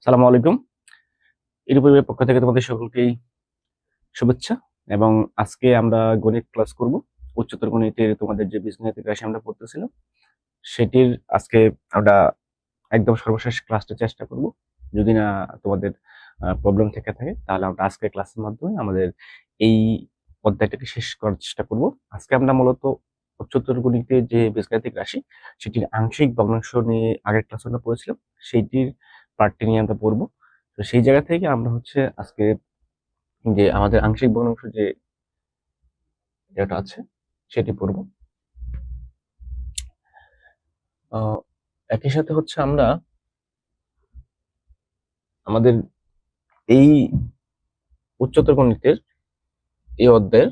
সালামু আলাইকুম। এর পরিবারের পক্ষ থেকে তোমাদের সকলকেই শুভেচ্ছা। এবং আজকে আমরা গণিত ক্লাস করব। উচ্চতর গণিতের তোমাদের যে বীজগণিতের রাশি আমরা পড়তেছিলাম সেটির আজকে আমরা একদম সর্বশেষ ক্লাসটা চেষ্টা করব। যদি না তোমাদের প্রবলেম থেকে থাকে তাহলে আমরা আজকে ক্লাসের মাধ্যমে আমাদের এই অধ্যায়টাকে শেষ করার চেষ্টা করব। আজকে আমরা মূলত উচ্চতর গণিতের যে বীজগণিতিক রাশি সেটির আংশিক ভগ্নাংশ নিয়ে আগের ক্লাসে আমরা পড়েছিলাম, সেইটির পার্টটি নিয়ে আমরা পড়বো। তো সেই জায়গা থেকে আমরা হচ্ছে আজকে যে আমাদের আংশিক ভগ্নাংশ যে যেটা আছে সেটি পড়বো। একই সাথে হচ্ছে আমরা আমাদের এই উচ্চতর গণিতের এই অধ্যায়ের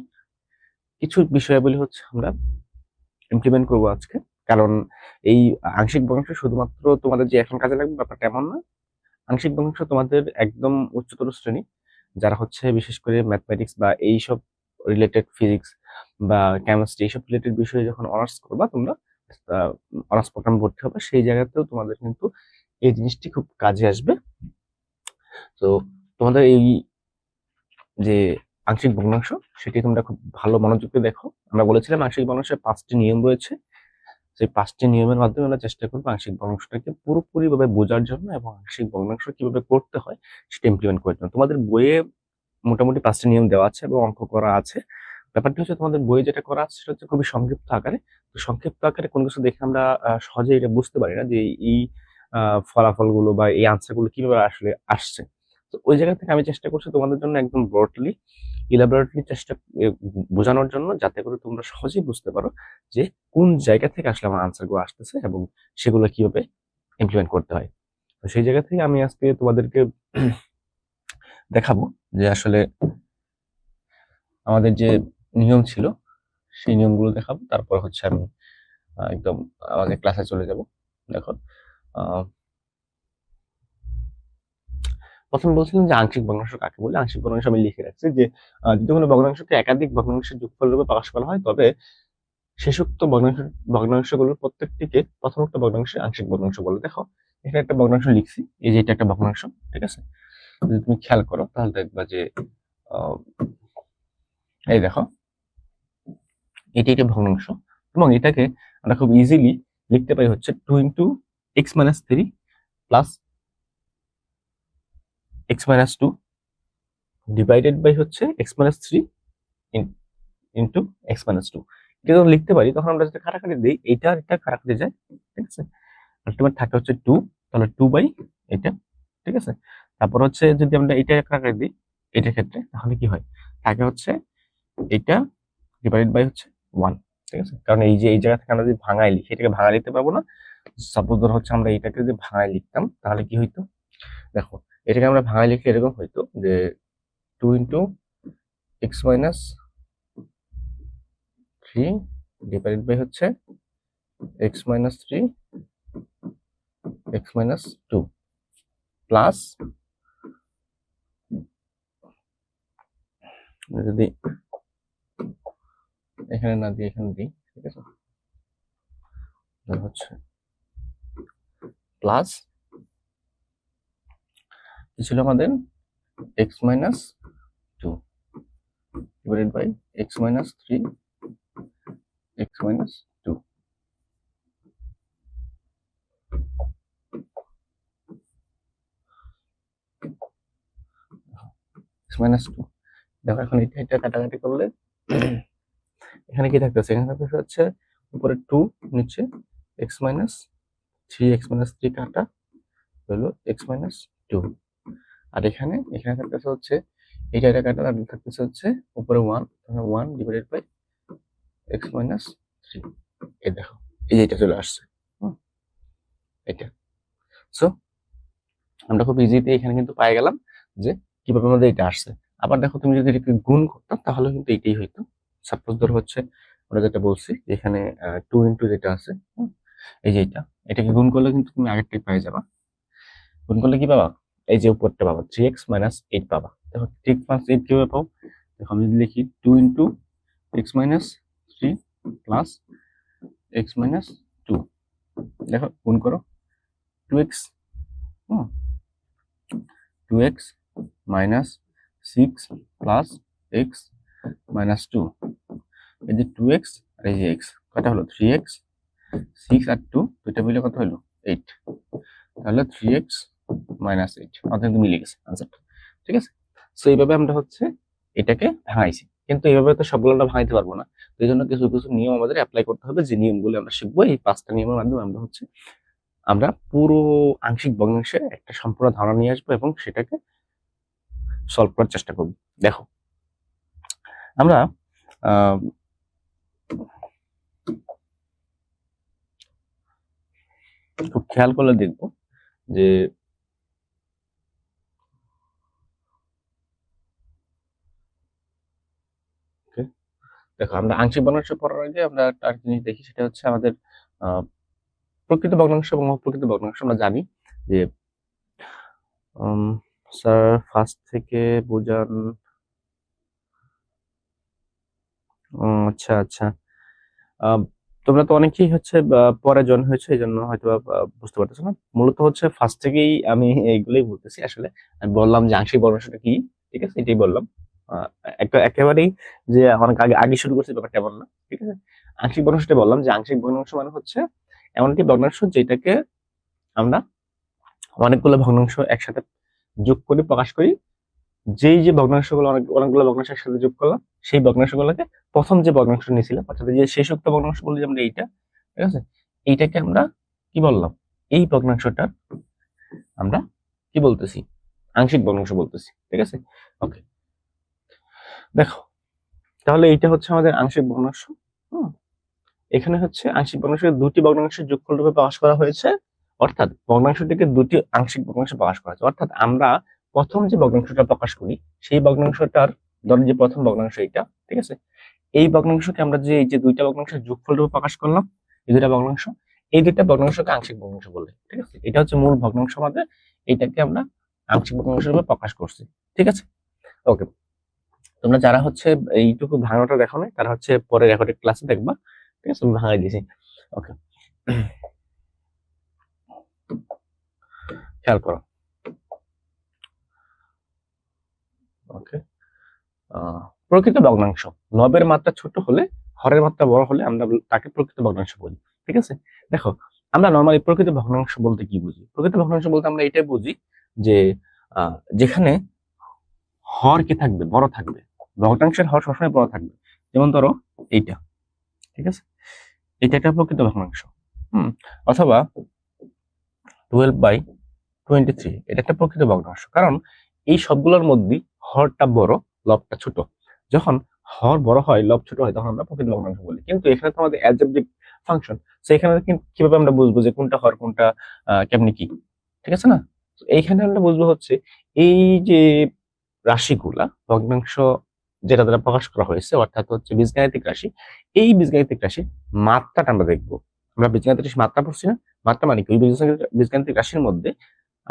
কিছু বিষয়াবলী হচ্ছে আমরা ইমপ্লিমেন্ট করবো আজকে। কারণ এই আংশিক ভগ্নাংশ শুধুমাত্র তোমাদের যে এখন কাজে লাগবে ব্যাপারটা এমন না। আংশিক ভগ্নাংশ তোমাদের একদম উচ্চতর শ্রেণী যারা হচ্ছে বিশেষ করে ম্যাথমেটিক্স বা এইসব রিলেটেড, ফিজিক্স বা কেমিস্ট্রি এইসব রিলেটেড বিষয়ে যখন অনার্স করবা তোমরা, অনার্স প্রোগ্রাম ভর্তি হবে, সেই জায়গাতেও তোমাদের কিন্তু এই জিনিসটি খুব কাজে আসবে। তো তোমাদের এই যে আংশিক ভগ্নাংশ সেটি তোমরা খুব ভালো মনোযোগ দিয়ে দেখো। আমরা বলেছিলাম আংশিক ভগ্নাংশের 5টি নিয়ম রয়েছে। সেই 5টি নিয়মের মাধ্যমে আমরা চেষ্টা করবো আংশিক ভগ্নাংশটাকে পুরোপুরি ভাবে বোঝার জন্য এবং আংশিক ভগ্নাংশ কিভাবে করতে হয় সেটা ইমপ্লিমেন্ট করার জন্য। তোমাদের বইয়ে মোটামুটি 5টি নিয়ম দেওয়া আছে এবং অঙ্ক করা আছে। ব্যাপারটা হচ্ছে তোমাদের বইয়ে যেটা করা আছে সেটা হচ্ছে খুবই সংক্ষিপ্ত আকারে। তো সংক্ষিপ্ত আকারে কোনো কিছু দেখে আমরা সহজে এটা বুঝতে পারি না যে এই ফলাফলগুলো বা এই আনসার গুলো কিভাবে আসলে আসছে। তো ওই জায়গা থেকে আমি চেষ্টা করছি তোমাদের জন্য একদম ব্রডলি ইলাবোরেটলি চেষ্টা বোঝানোর জন্য, যাতে করে তোমরা সহজেই বুঝতে পারো যে কোন জায়গা থেকে আসলে আমার আনসার গুলো আসতেছে এবং সেগুলো কিভাবে ইমপ্লিমেন্ট করতে হয়। তো সেই জায়গা থেকে আমি আজকে তোমাদেরকে দেখাবো যে আসলে আমাদের যে নিয়ম ছিল সেই নিয়মগুলো দেখাবো। তারপর হচ্ছে আমি একদম আমাদের ক্লাসে চলে যাব। দেখো, প্রথমে বলছিলাম যে আংশিক ভগ্নাংশ কাকে বলে। আংশিক ভগ্নাংশ আমি লিখে রাখছি যে যদি কোনো ভগ্নাংশকে একাধিক ভগ্নাংশের যোগফল রূপে প্রকাশ করা হয় তবে শেষোক্ত ভগ্নাংশগুলোর প্রত্যেকটিকে প্রথমোক্ত ভগ্নাংশে আংশিক ভগ্নাংশ বলে। দেখো, এখানে একটা ভগ্নাংশ লিখছি, এই যে এটা একটা ভগ্নাংশ, ঠিক আছে? যদি তুমি খেয়াল করো তাহলে দেখবা যে এই দেখো, এটি একটি ভগ্নাংশ এবং এটাকে আমরা খুব ইজিলি লিখতে পারি হচ্ছে 2 × x - 3 plus x - 2 divided by হচ্ছে x - 3 ইন্টু x - 2। এটা যখন লিখতে পারি তখন আমরা যেটা কাটাকাটি দিই, এইটা আর এটা কাটাকাটি যায়, ঠিক আছে? আলটিমেট থাকে হচ্ছে 2, তাহলে 2 বাই এটা, ঠিক আছে? তারপর হচ্ছে যদি আমরা এটা কাটাকাটি দিই এটার ক্ষেত্রে তাহলে কি হয়, থাকে হচ্ছে এটা ডিভাইডেড বাই হচ্ছে 1, ঠিক আছে? কারণ এই যে এই জায়গা থেকে আমরা যদি ভাঙায় লিখি এটাকে ভাঙায় লিখতে পারবো না। সাপোজ ধর হচ্ছে আমরা এটাকে যদি ভাঙায় লিখতাম তাহলে কি হইতো, দেখো এটাকে আমরা ভাঙায় লিখলে এরকম হইতো যে 2 × x - 3 ডিভাইডেড বাই হচ্ছে x - 3 x - 2 প্লাস, যদি এখানে না দিই এখানে দিই, ঠিক আছে? হচ্ছে প্লাস কি ছিল আমাদের x - 2 divided by x - 3 x - 2। x - 2, দেখো এখন এটা কাটাকাটি করলে এখানে কি থাকতেছে, এখানে থাকতেছে হচ্ছে উপরে 2, নিচে x - 3 x - 3 কাটা হলো x - 2। আর এখানে এখানে থাকতেছে হচ্ছে এটা কাটা আর থাকতেছে হচ্ছে উপরে 1, তাহলে 1 ডিভাইডেড বাই x - 3। এই দেখো, এই যে এটা চলে আসছে, এটা। সো আমরা খুব ইজিতে এখানে কিন্তু পাই গেলাম যে কিভাবে আমাদের এটা আসছে। আবার দেখো, তুমি যদি এটাকে গুণ করতাম তাহলে কিন্তু এটাই হইতো। সাপোজ ধর হচ্ছে আমরা যেটা বলছি এখানে 2 ইন্টু যেটা আছে, এই যে এটাকে গুণ করলে কিন্তু তুমি আগেরটাই পেয়ে যাবা। গুণ করলে কি পাবা, এই যে উপরটা পাবা 3x - 8 পাবা। দেখো 3x - 8 কিভাবে পাবো, দেখো আমি যদি লিখি 2 ইন্টু x - 3 প্লাস x - 2, দেখো গুণ করো 2x 2x minus 6 plus x minus 2, এই যে 2x আর এই যে x, কয়টা হলো 3x, 6 আর 2 দুইটা মিলে কত হলো 8, তাহলে 3x মাইনাস 8 আমাদের কিন্তু মিলে গেছে আনসারটা। ঠিক আছে, সো এইভাবে আমরা হচ্ছে এটাকে ভাঙাইছি, কিন্তু এইভাবে তো সবগুলো আমরা ভাঙাইতে পারবো না, তো এই জন্য কিছু কিছু নিয়ম আমাদের অ্যাপ্লাই করতে হবে, যে নিয়মগুলো আমরা শিখবো এই 5টা নিয়মের মাধ্যমে আমরা পুরো আংশিক ভগ্নাংশের একটা সম্পূর্ণ ধারণা নিয়ে আসবো এবং সেটাকে সলভ করার চেষ্টা করব। দেখো আমরা খুব খেয়াল করলে দেখবো যে দেখো আমরা আংশিক ভগ্নাংশ পড়ার আগে আমরা একটা জিনিস দেখি, সেটা হচ্ছে আমাদের প্রকৃত ভগ্নাংশ এবং অপ্রকৃত ভগ্নাংশ। আমরা জানি যে স্যার ফার্স্ট থেকে বোঝান। আচ্ছা আচ্ছা, তোমরা তো অনেকেই হচ্ছে পরে জয়েন হয়েছে, এই জন্য হয়তো বুঝতে পারতেছো না। মূলত হচ্ছে ফার্স্ট থেকেই আমি এইগুলোই বলতেছি। আসলে আমি বললাম যে আংশিক ভগ্নাংশটা কি, ঠিক আছে, এটাই বললাম। একেবারেই যে অনেক আগে আগে শুরু করছি ব্যাপারটা এমন না, ঠিক আছে। আংশিক ভগ্নাংশটা বললাম যে আংশিক ভগ্নাংশ মানে হচ্ছে এমন একটি ভগ্নাংশ যেটাকে আমরা অনেকগুলো ভগ্নাংশ একসাথে যোগ করি, প্রকাশ করি। যেই যে ভগ্নাংশগুলো অনেকগুলো ভগ্নাংশ একসাথে যোগ করলাম, সেই ভগ্নাংশগুলোকে প্রথম যে ভগ্নাংশ নিয়েছিলাম, অর্থাৎ যে শেষোক্ত ভগ্নাংশ বলি আমরা এইটা, ঠিক আছে, এইটাকে আমরা কি বললাম, এই ভগ্নাংশটার আমরা কি বলতেছি, আংশিক ভগ্নাংশ বলতেছি। ঠিক আছে, ওকে। দেখো তাহলে এইটা হচ্ছে আমাদের আংশিক ভগ্নাংশ। এখানে হচ্ছে আংশিক ভগ্নাংশের দুটি ভগ্নাংশের যোগফল রূপে প্রকাশ করা হয়েছে, অর্থাৎ ভগ্নাংশটিকে দুটি আংশিক ভগ্নাংশে প্রকাশ করা হয়েছে। অর্থাৎ আমরা প্রথম যে ভগ্নাংশটা প্রকাশ করি, সেই ভগ্নাংশটার ধরেন যে প্রথম ভগ্নাংশ এইটা, ঠিক আছে, এই ভগ্নাংশকে আমরা যে এই যে দুইটা ভগ্নাংশের যোগফল রূপে প্রকাশ করলাম, এই দুইটা ভগ্নাংশ, এই দুইটা ভগ্নাংশকে আংশিক ভগ্নাংশ বলে। ঠিক আছে, এটা হচ্ছে মূল ভগ্নাংশ আমাদের, এটাকে আমরা আংশিক ভগ্নাংশ রূপে প্রকাশ করছি। ঠিক আছে, ওকে। তোমরা যারা হচ্ছে এইটুকু ভাঙাটা দেখো না, তারা হচ্ছে পরে রেকর্ডেড ক্লাসে দেখবা। ঠিক আছে, আমি ভাঙাই দিয়েছি। ওকে, খেয়াল করো। ওকে, প্রকৃত ভগ্নাংশ লবের মাত্রা ছোট হলে, হরের মাত্রা বড় হলে আমরা তাকে প্রকৃত ভগ্নাংশ বলি। ঠিক আছে, দেখো আমরা নরমালি প্রকৃত ভগ্নাংশ বলতে কি বুঝি? প্রকৃত ভগ্নাংশ বলতে আমরা এটাই বুঝি যে যেখানে হর কি থাকবে, বড় থাকবে, ভগ্নাংশের হর সবসময় বড় থাকবে। যেমন ধরো এইটা, ঠিক আছে, এটা একটা প্রকৃত ভগ্নাংশ। অথবা 12/23, এটা একটা প্রকৃত ভগ্নাংশ, কারণ এই সবগুলোর মধ্যে হরটা বড়, লবটা ছোট। যখন হর বড় হয়, লব ছোট হয়, তখন আমরা প্রকৃত ভগ্নাংশ বলি। কিন্তু এখানে তো আমাদের অ্যালজেব্রিক ফাংশন, সেখানে কিভাবে আমরা বুঝবো যে কোনটা হর কোনটা কেমনি কি, ঠিক আছে না? এইখানে আমরা বুঝবো হচ্ছে এই যে রাশিগুলা ভগ্নাংশ যেটা দ্বারা প্রকাশ করা হয়েছে, অর্থাৎ হচ্ছে বীজগাণিতিক রাশি, এই বীজগাণিতিক রাশির মাত্রাটা আমরা দেখবো। আমরা বীজগাণিতিক রাশির মাত্রা পড়ছি না? মাত্রা মানে কি, ওই বীজগাণিতিক রাশির মধ্যে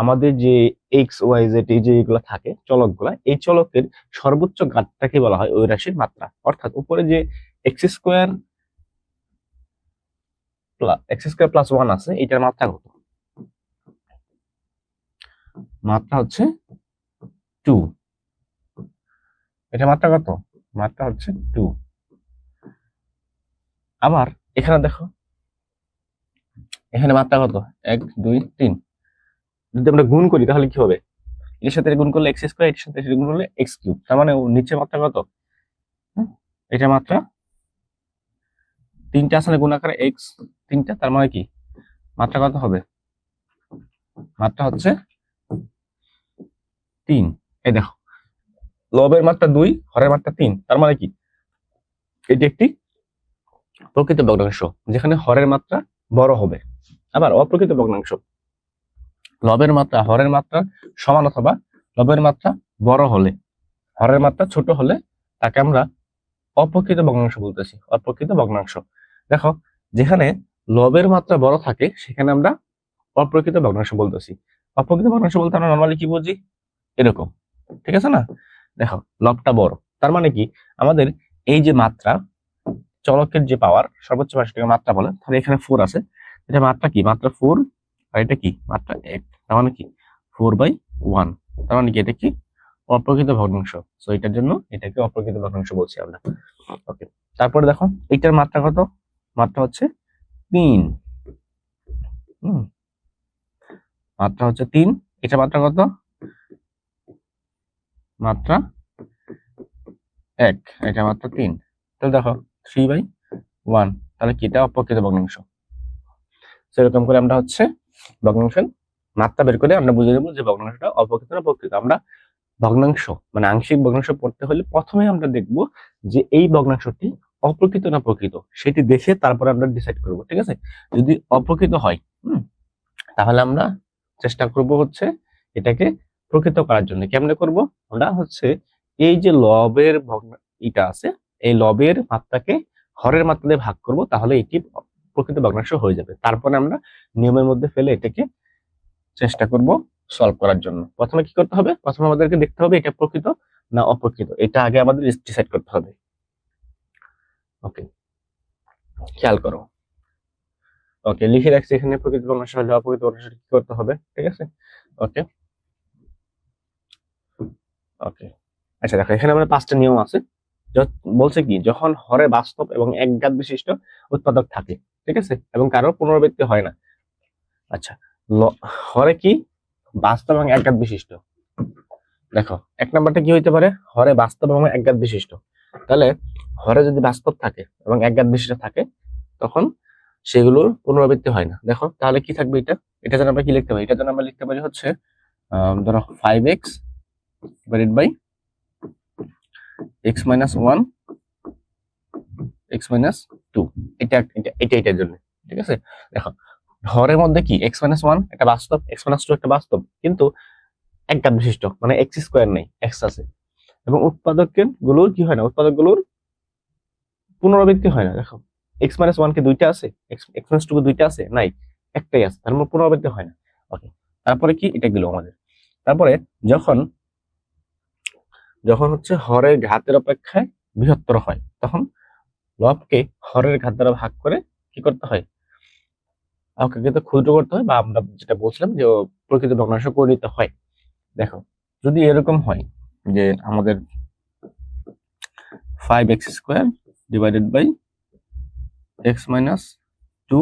আমাদের যে এক্স ওয়াই জেড এই যে এগুলো থাকে চলকগুলা, এই চলকের সর্বোচ্চ ঘাতটাকে বলা হয় ওই রাশির মাত্রা। অর্থাৎ উপরে যে এক্স স্কোয়ার প্লাস 1 আছে, এটার মাত্রা কত? মাত্রা হচ্ছে 2। এটা মাত্রা কত? মাত্রা হচ্ছে 2। আবার এখানে দেখো, এখানে মাত্রা কত? 1 2 3। যদি আমরা গুণ করি তাহলে কি হবে? এর সাথে গুণ করলে এক্স স্কোয়ার, এর সাথে গুণ করলে এক্স কিউব। তার মানে নিচে মাত্রা কত? এটা মাত্রা 3টা আছে না, গুণ আকারে এক্স 3টা, তার মানে কি মাত্রা কত হবে? মাত্রা হচ্ছে 3। এই দেখো, লবের মাত্রা 2, হরের মাত্রা 3, তার মানে কি এটি একটি প্রকৃত ভগ্নাংশ যেখানে হরের মাত্রা বড় হবে। আবার অপ্রকৃত ভগ্নাংশ, লবের মাত্রা হরের মাত্রা সমান অথবা লবের মাত্রা বড় হলে, হরের মাত্রা ছোট হলে তাকে আমরা অপ্রকৃত ভগ্নাংশ বলতেছি। অপ্রকৃত ভগ্নাংশ, দেখো যেখানে লবের মাত্রা বড় থাকে সেখানে আমরা অপ্রকৃত ভগ্নাংশ বলতেছি। অপ্রকৃত ভগ্নাংশ বলতে আমরা নর্মালি কি বুঝি, এরকম, ঠিক আছে না? দেখো লবটা বড়, তার মানে কি আমাদের এই যে মাত্রা, চলকের যে পাওয়ার সর্বোচ্চ পাওয়ারটাকে মাত্রা বলে, তাহলে এখানে 4 আছে, এটা মাত্রা কি? মাত্রা 4, আর এটা কি? মাত্রা 1, তার মানে কি 4/1, তার মানে কি এটা কি অপ্রকৃত ভগ্নাংশ। সো এটার জন্য এটাকে অপ্রকৃত ভগ্নাংশ বলছি আমরা। ওকে, তারপরে দেখো এটার মাত্রা কত? মাত্রা হচ্ছে 3। মাত্রা হচ্ছে 3। এটা মাত্রা কত? মাত্রা 1। এটা মাত্রা 3। তাহলে দেখো 3/1, তাহলে কি এটা অপ্রকৃত ভগ্নাংশ। সেরকম করে আমরা হচ্ছে ভগ্নাংশের মাত্রা বের করে আমরা বুঝে নেব যে ভগ্নাংশটা অপ্রকৃত না প্রকৃত। আমরা ভগ্নাংশ মানে আংশিক ভগ্নাংশ পড়তে হলে প্রথমে আমরা দেখব যে এই ভগ্নাংশটি অপ্রকৃত না প্রকৃত, সেটি দেখে তারপরে আমরা ডিসাইড করব। ঠিক আছে, যদি অপ্রকৃত হয় তাহলে আমরা চেষ্টা করব হচ্ছে এটাকে প্রকৃত করার জন্য। কেমনে করব? আমরা হচ্ছে এই যে লবের এটা আছে, এই লবের মাত্রাকে হরের মাত্রা দিয়ে ভাগ করব, তাহলে এটি প্রকৃত ভগ্নাংশ হয়ে যাবে। তারপরে আমরা নিয়মের মধ্যে ফেলে এটাকে চেষ্টা করব সলভ করার জন্য। প্রথমে কি করতে হবে? প্রথমে আমাদেরকে দেখতে হবে এটা প্রকৃত না অপ্রকৃত, এটা আগে আমাদের ডিসাইড করতে হবে। ওকে, খেয়াল করো। ওকে, লিখে রাখছি এখানে প্রকৃত ভগ্নাংশ হলে অপ্রকৃত ভগ্নাংশ কি করতে হবে। ঠিক আছে, ওকে ওকে। আচ্ছা দেখো, এখানে আমরা 5টা নিয়ম আছে। বলছে কি, যখন হরে বাস্তব এবং একঘাত বিশিষ্ট উৎপাদক থাকে, ঠিক আছে, এবং কারো পুনরাবৃত্তি হয় না। আচ্ছা, হরে কি বাস্তব এবং একঘাত বিশিষ্ট। দেখো 1 নাম্বারটা কি হইতে পারে? হরে বাস্তব এবং একঘাত বিশিষ্ট। তাহলে হরে যদি বাস্তব থাকে এবং একঘাত বিশিষ্ট থাকে, তখন সেগুলোর পুনরাবৃত্তি হয় না। দেখো তাহলে কি থাকবে? এটা যেন আমরা কি লিখতে পারি? এটা যেন আমরা লিখতে পারি হচ্ছে ধরো 5x divided by x minus 1 x minus 2। এটার জন্য। ঠিক আছে, দেখো হরের মধ্যে কি x minus 1 একটা বাস্তব, x minus 2 একটা বাস্তব, কিন্তু একঘাত বিশিষ্ট মানে x স্কয়ার নেই, x আছে। এবং উৎপাদকের গুলোর কি হয় না? উৎপাদক গুলোর পুনরাবৃত্তি হয় না। দেখো x minus 1 কে দুইটা আছে, x minus 2 কে দুইটা আছে? নাই, একটাই আছে, তার মানে পুনরাবৃত্তি হয় না। ওকে, তারপরে কি? এটা গেল আমাদের। তারপরে যখন হচ্ছে হরের ঘাতের অপেক্ষায় বৃহত্তর হয়, তখন লবকে হরের ঘাত দ্বারা ভাগ করে কি করতে হয়? অঙ্ককে ক্ষুদ্র করতে হয়, বা আমরা যেটা বলছিলাম যে প্রকৃত ভগ্নাংশ করে নিতে হয়। দেখো যদি এরকম হয় যে আমাদের 5x square divided by x minus 2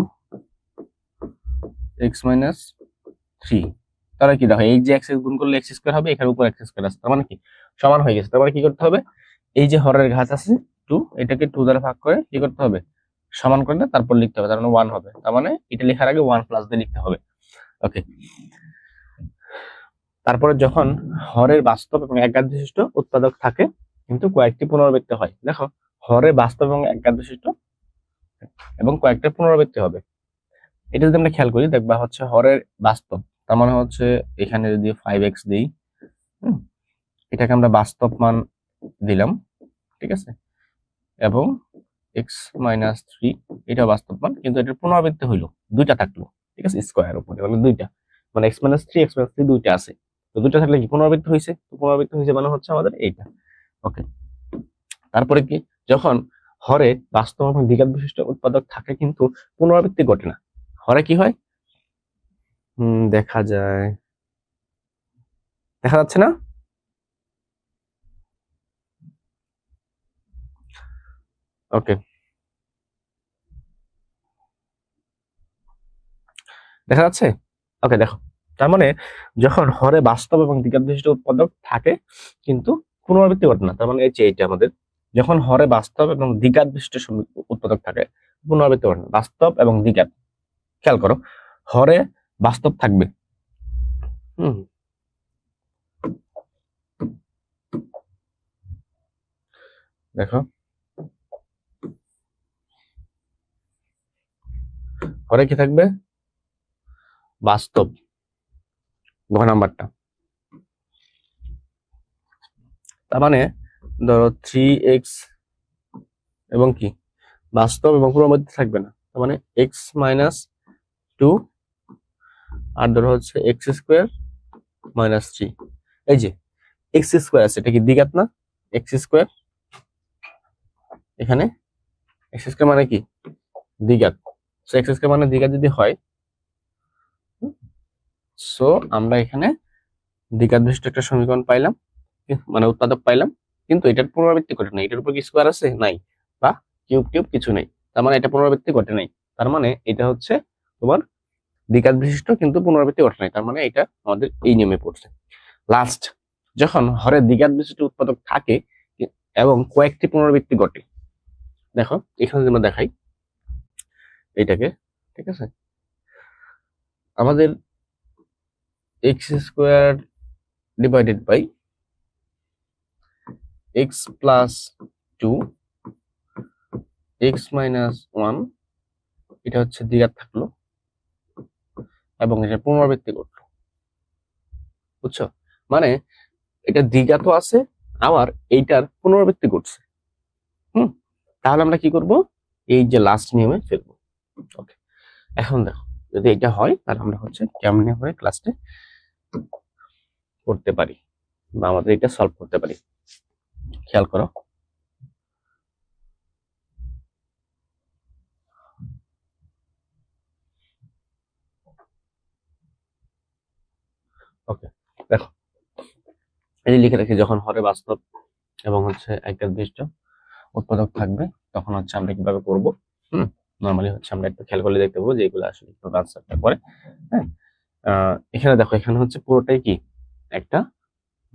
x minus 3, তাহলে কি দেখো এই যে x গুণ করলে x স্কয়ার হবে, এখানে উপর x স্কয়ার আছে, তার মানে কি সমান হয়ে গেছে। তার মানে কি করতে হবে? এই যে হরের ঘাত আছে 2, এটাকে 2 দ্বারা ভাগ করে কি করতে হবে? সমান করলে তারপর লিখতে হবে, তার মানে 1 হবে। তার মানে এটা লেখার আগে 1 প্লাস দিয়ে লিখতে হবে। ওকে, তারপরে যখন হরের বাস্তব এবং একঘাত বিশিষ্ট উৎপাদক থাকে কিন্তু কয়েকটি পুনরাবৃত্তি হয়। দেখো হরের বাস্তব এবং একঘাত বিশিষ্ট এবং কয়েকটা পুনরাবৃত্তি হবে। এটা যদি আমরা খেয়াল করি, দেখবা হচ্ছে হরের বাস্তব, তার মানে হচ্ছে এখানে যদি 5x দিই, এটাকে আমরা বাস্তব মান দিলাম, ঠিক আছে, এবং x minus 3 এটা বাস্তব মান, কিন্তু এটার পুনরাবৃত্তি হইলো দুইটা থাকলো, ঠিক আছে, স্কয়ার উপরে মানে দুইটা, মানে x minus 3 x minus 3 দুইটা আছে, তো দুইটা থাকলে কি পুনরাবৃত্তি হয়েছে? তো পুনরাবৃত্তি হয়েছে মানে হচ্ছে আমাদের এইটা। ওকে, তারপরে কি, যখন হরে বাস্তব এবং দ্বিঘাত বিশিষ্ট উৎপাদক থাকে কিন্তু পুনরাবৃত্তি ঘটে না, হরে কি হয়? দেখা যায়, দেখা যাচ্ছে না? ওকে, দেখা যাচ্ছে? ওকে, দেখো তার মানে যখন হরে বাস্তব এবং দ্বিঘাত বিশিষ্ট উৎপাদক থাকে কিন্তু পুনরাবৃত্তি ঘটে না, তার মানে এই যে এইটা আমাদের, যখন হরে বাস্তব এবং দ্বিঘাত বিশিষ্ট উৎপাদক থাকে পুনরাবৃত্তি ঘটে না, বাস্তব এবং দ্বিঘাত। খেয়াল করো, হরে বাস্তব থাকবে, দেখো হরে কি থাকবে? বাস্তব, ঘ নাম্বারটা। তার মানে ধরো 3x এবং কি বাস্তব এবং পুনরাবৃত্তি থাকবে না, তার মানে x minus 2 আর ধরো হচ্ছে x স্কয়ার minus 3। এই যে x স্কয়ার আছে, এটা কি দ্বিঘাত না? x স্কয়ার, এখানে x স্কয়ার মানে কি দ্বিঘাত, সো x স্কয়ার মানে দ্বিঘাত যদি হয়, সো আমরা এখানে দ্বিঘাত বিশিষ্ট একটা সমীকরণ পাইলাম, মানে উৎপাদক পাইলাম, কিন্তু এটার পুনরাবৃত্তি ঘটে নাই। এটার উপর কি স্কোয়ার আছে? নাই। বা কিউব টিউব কিছু নেই, তার মানে এটা পুনরাবৃত্তি ঘটে নাই। তার মানে এটা হচ্ছে তোমার দ্বিঘাত বিশিষ্ট কিন্তু পুনরাবৃত্তি ঘটে নাই, তার মানে এটা আমাদের এই নিয়মে পড়ছে। লাস্ট, যখন হরের দ্বিঘাত বিশিষ্ট উৎপাদক থাকে এবং কয়েকটি পুনরাবৃত্তি ঘটে, দেখো এখানে যদি আমরা দেখাই এইটাকে, ঠিক আছে, আমাদের x square divided by x plus 2 x minus 1, এটা হচ্ছে দ্বিঘাত থাকলো এবং এটা পুনরাবৃত্তি ঘটলো, বুঝছো? মানে এটা দ্বিঘাতও আছে, আবার এইটার পুনরাবৃত্তি ঘটছে। তাহলে আমরা কি করব? এই যে লাস্ট নিয়মে ফেলবো। ওকে, এখন দেখো যদি এটা হয় তাহলে আমরা হচ্ছে কেমনে করে ক্লাসে করতে পারি বা আমাদের এটা সলভ করতে পারি। খেয়াল করো, ওকে দেখো এই লিখে রাখি, যখন হরে বাস্তব এবং হচ্ছে একঘাত বিশিষ্ট উৎপাদক থাকবে তখন হচ্ছে আমরা কিভাবে করব। নরমালি হচ্ছে আমরা একটু খেয়াল করলে দেখতে পাবো যে এগুলো আসলে কিভাবে আনসারটা করে। হ্যাঁ, এখানে দেখো, এখানে হচ্ছে পুরোটাই কি একটা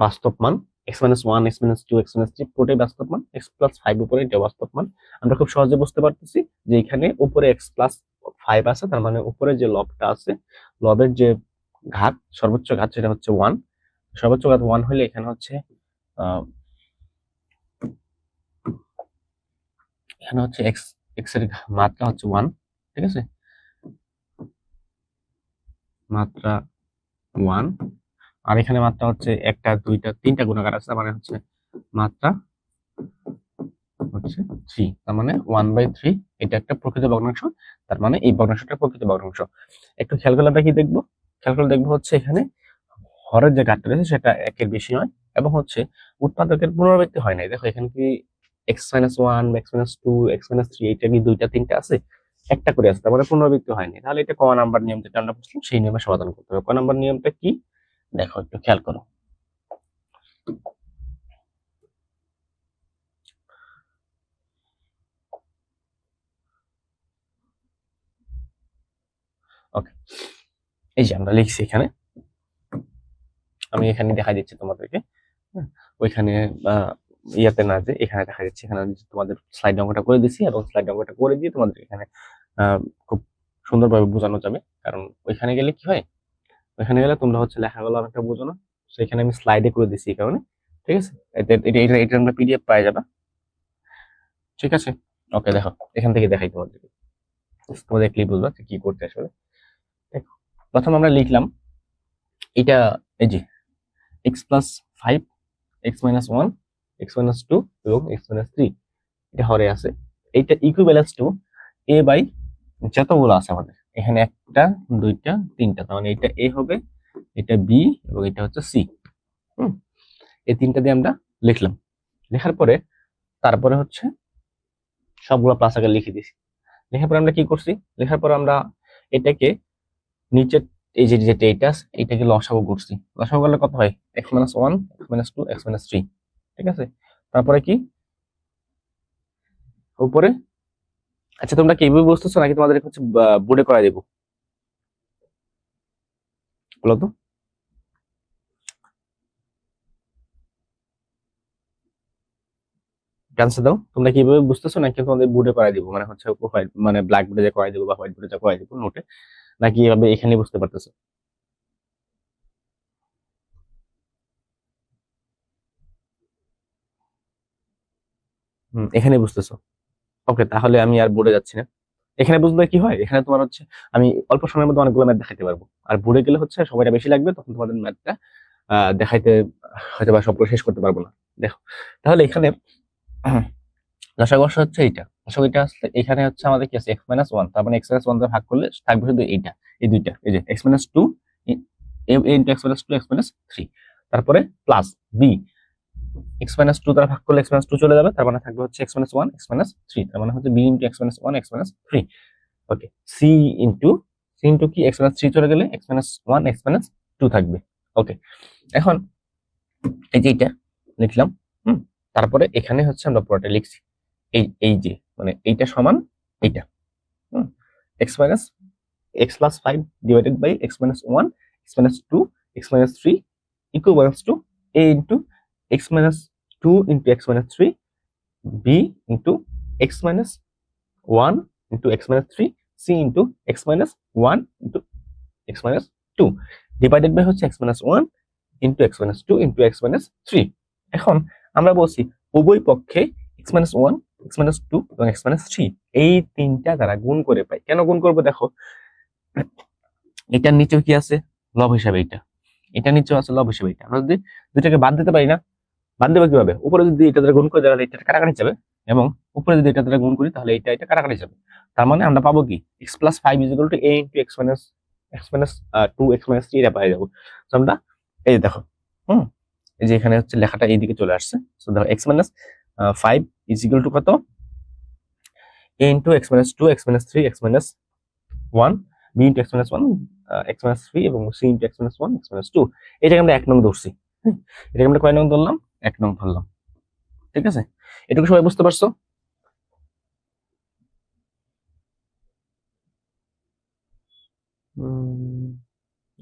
বাস্তব মান, x-1 x-2 x-3 পুরোটাই বাস্তব মান, x+5 উপরে এটা বাস্তব মান। আমরা খুব সহজে বুঝতে পারতেছি যে এখানে উপরে x+5 আছে, তার মানে উপরে যে লবটা আছে, লবের যে ঘাত, সর্বোচ্চ ঘাত সেটা হচ্ছে 1। সর্বোচ্চ ঘাত 1 হলে এখানে হচ্ছে x এর মাত্রা হচ্ছে 1, ঠিক আছে, মাত্রা 1। আর এখানে মাত্রা হচ্ছে 1টা 2টা 3টা গুণাকার আছে, মানে হচ্ছে মাত্রা হচ্ছে 3, তার মানে 1/3। এটা একটা প্রকৃত ভগ্নাংশ, তার মানে এই ভগ্নাংশটা প্রকৃত ভগ্নাংশ। একটু খেয়াল করলে আমরা কি দেখবো? খেয়াল করে দেখবো হচ্ছে এখানে হরের যে ঘাতটা রয়েছে সেটা 1-এর বেশি নয়, এবং হচ্ছে উৎপাদকের পুনরাবৃত্তি হয় নাই। দেখো এখানে কি x-1 x-2 x-3 এইটা কি 2টা 3টা আছে? একটা করে আছে, তার মানে পুনরাবৃত্তি হয়নি। তাহলে এটা ক নাম্বার নিয়ম যেটা আমরা বুঝলাম সেই নিয়মে সমাধান করতে হবে। ক নাম্বার নিয়মটা কি দেখো, একটু খেয়াল করো। ওকে, এই যে আমরা লিখছি এখানে, আমি এখানে দেখা দিচ্ছি তোমাদেরকে। ওইখানে ইয়াতে না, যে এখানে দেখা যাচ্ছে, এখানে তোমাদের স্লাইড অঙ্কটা করে দিছি এবং স্লাইড অঙ্কটা করে দিয়ে তোমাদের এখানে খুব সুন্দরভাবে বোঝানো যাবে। কারণ ওইখানে গেলে কি হয়, ওইখানে গেলে তোমরা হচ্ছে লেখাগুলো অনেকটা বোঝো না, সেখানে আমি স্লাইডে করে দিছি এই কারণে, ঠিক আছে। এটা আমরা পিডিএফ পাই যাবা, ঠিক আছে। ওকে দেখো এখান থেকে দেখাই তোমাদেরকে, তোমরা দেখলেই বুঝবা কি করতে আসলে। দেখো প্রথম আমরা লিখলাম এটা, এই যে x+5 x-1 x-2 এবং x-3 এটা হরে আছে। এইটা ইকুইভ্যালেন্স টু a বাই যতগুলো আছে আমাদের এখানে, 1টা 2টা 3টা, তার মানে এটা a হবে, এটা b এবং এটা হচ্ছে c। এই 3টা দিয়ে আমরা লিখলাম। লেখার পরে তারপরে হচ্ছে সবগুলো প্লাস আগে লিখে দিছি। লেখার পরে আমরা কি করছি, লেখার পরে আমরা এটাকে নিচে এই যে যেটা এটা এটাকে লসাগু করছি। লসাগু করলে কত হয়? x-1 x-2 x-3, ঠিক আছে। তারপরে কি উপরে, আচ্ছা তোমরা কি এইভাবে বুঝতেছো নাকি তোমাদের হচ্ছে বোর্ডে করা দেবো বলো তো? ক্যান্সার দাও, তোমরা কি এইভাবে বুঝতেছো নাকি তোমাদের বোর্ডে করা দিব, মানে হচ্ছে হোয়াইট, মানে ব্ল্যাক বোর্ডে যা করা দিব বা হোয়াইট বোর্ডে যা করা দিব নোটে, নাকি এভাবে এখানে বুঝতে পারতেছো? এখানে বুঝতেছো? ওকে, তাহলে আমি আর বোর্ডে যাচ্ছি না। এখানে বুঝলে কি হয়, এখানে তোমার হচ্ছে আমি অল্প সময়ের মধ্যে অনেকগুলো ম্যাথ দেখাইতে পারবো, আর বোর্ডে গেলে হচ্ছে সময়টা বেশি লাগবে, তখন তোমাদের ম্যাথটা দেখাইতে হয়তো বা সবগুলো শেষ করতে পারবো না। দেখো তাহলে এখানে দশাগশ হচ্ছে এইটা, দশাগটা আসলে এখানে হচ্ছে আমাদের কি আছে x-1, তার মানে x-1 দ্বারা ভাগ করলে থাকবে শুধু এইটা, এই দুইটা, এই যে x-2 ইনটু x-2 x-3, তারপরে প্লাস b, x-2 দ্বারা ভাগ করলে x-2 চলে যাবে, তার মানে থাকবে হচ্ছে x-1 x-3, তার মানে হচ্ছে b ইনটু x-1 x-3। ওকে, c ইনটু কি x-3 চলে গেলে x-1 x-2 থাকবে। ওকে, এখন এই যে এটা লিখলাম, তারপরে এখানে হচ্ছে আমরা পুরোটা লিখছি, এই যে মানে এইটা সমান এইটা, x minus x plus 5 divided by x minus 1 x minus 2 x minus 3 equals to a into x minus 2 into x minus 3 b into x minus 1 into x minus 3 c into x minus 1 into x minus 2 divided by হচ্ছে x minus 1 into x minus 2 into x minus 3। এখন আমরা বলছি উভয় পক্ষে x minus 1 x minus 2 এবং x minus 3 এই তিনটা দ্বারা গুণ করে পাই। কেন গুণ করবো দেখো, এটার নিচেও কি আছে লব হিসাবে, এটা নিচেও আছে লব হিসাবে। আমরা যদি দুইটাকে বাদ দিতে পারি না, বাদ দেবো কিভাবে, উপরে যদি এটা দ্বারা গুণ করে তাহলে এটা কাটাকাটি যাবে, এবং উপরে যদি এটা দ্বারা গুণ করি তাহলে এটা কাটাকাটি যাবে। তার মানে আমরা পাবো কি x plus 5 equal to a into x minus 2 x minus 3 এটা পাই যাবো। তো আমরা এই দেখো এই যে এখানে হচ্ছে লেখাটা এইদিকে চলে আসছে। সো দেখো x minus 5 is equal to কত, a into x minus 2 x minus 3 x minus 1 b into x minus 1 x minus 3 এবং c into x minus 1 x minus 2। এটাকে আমরা 1 নং ধরছি, এটাকে আমরা কয় নং ধরলাম, 1 নং ধরলাম। ঠিক আছে, এটুকু সবাই বুঝতে পারছো?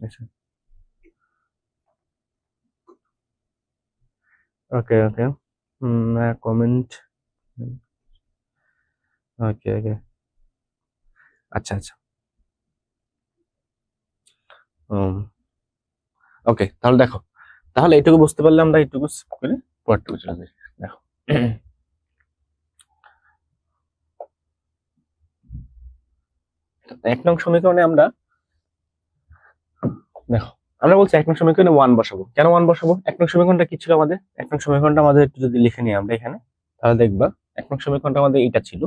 আচ্ছা, ওকে ওকে, কমেন্ট, ওকে ওকে, আচ্ছা আচ্ছা, ওকে। তাহলে দেখো, তাহলে এটুকু বুঝতে পারলে আমরা এটুকু করে পরেরটুকু চলে যাই। দেখো এক নং সমীকরণে আমরা দেখো আমরা বলছি 1 নং সমীকরণে 1 বসাবো। কেন 1 বসাবো? 1 নং সমীকরণটা কি ছিল আমাদের? 1 নং সমীকরণটা আমাদের একটু যদি লিখে নিই আমরা এখানে, তাহলে দেখবা 1 নং সমীকরণটা আমাদের এটা ছিল,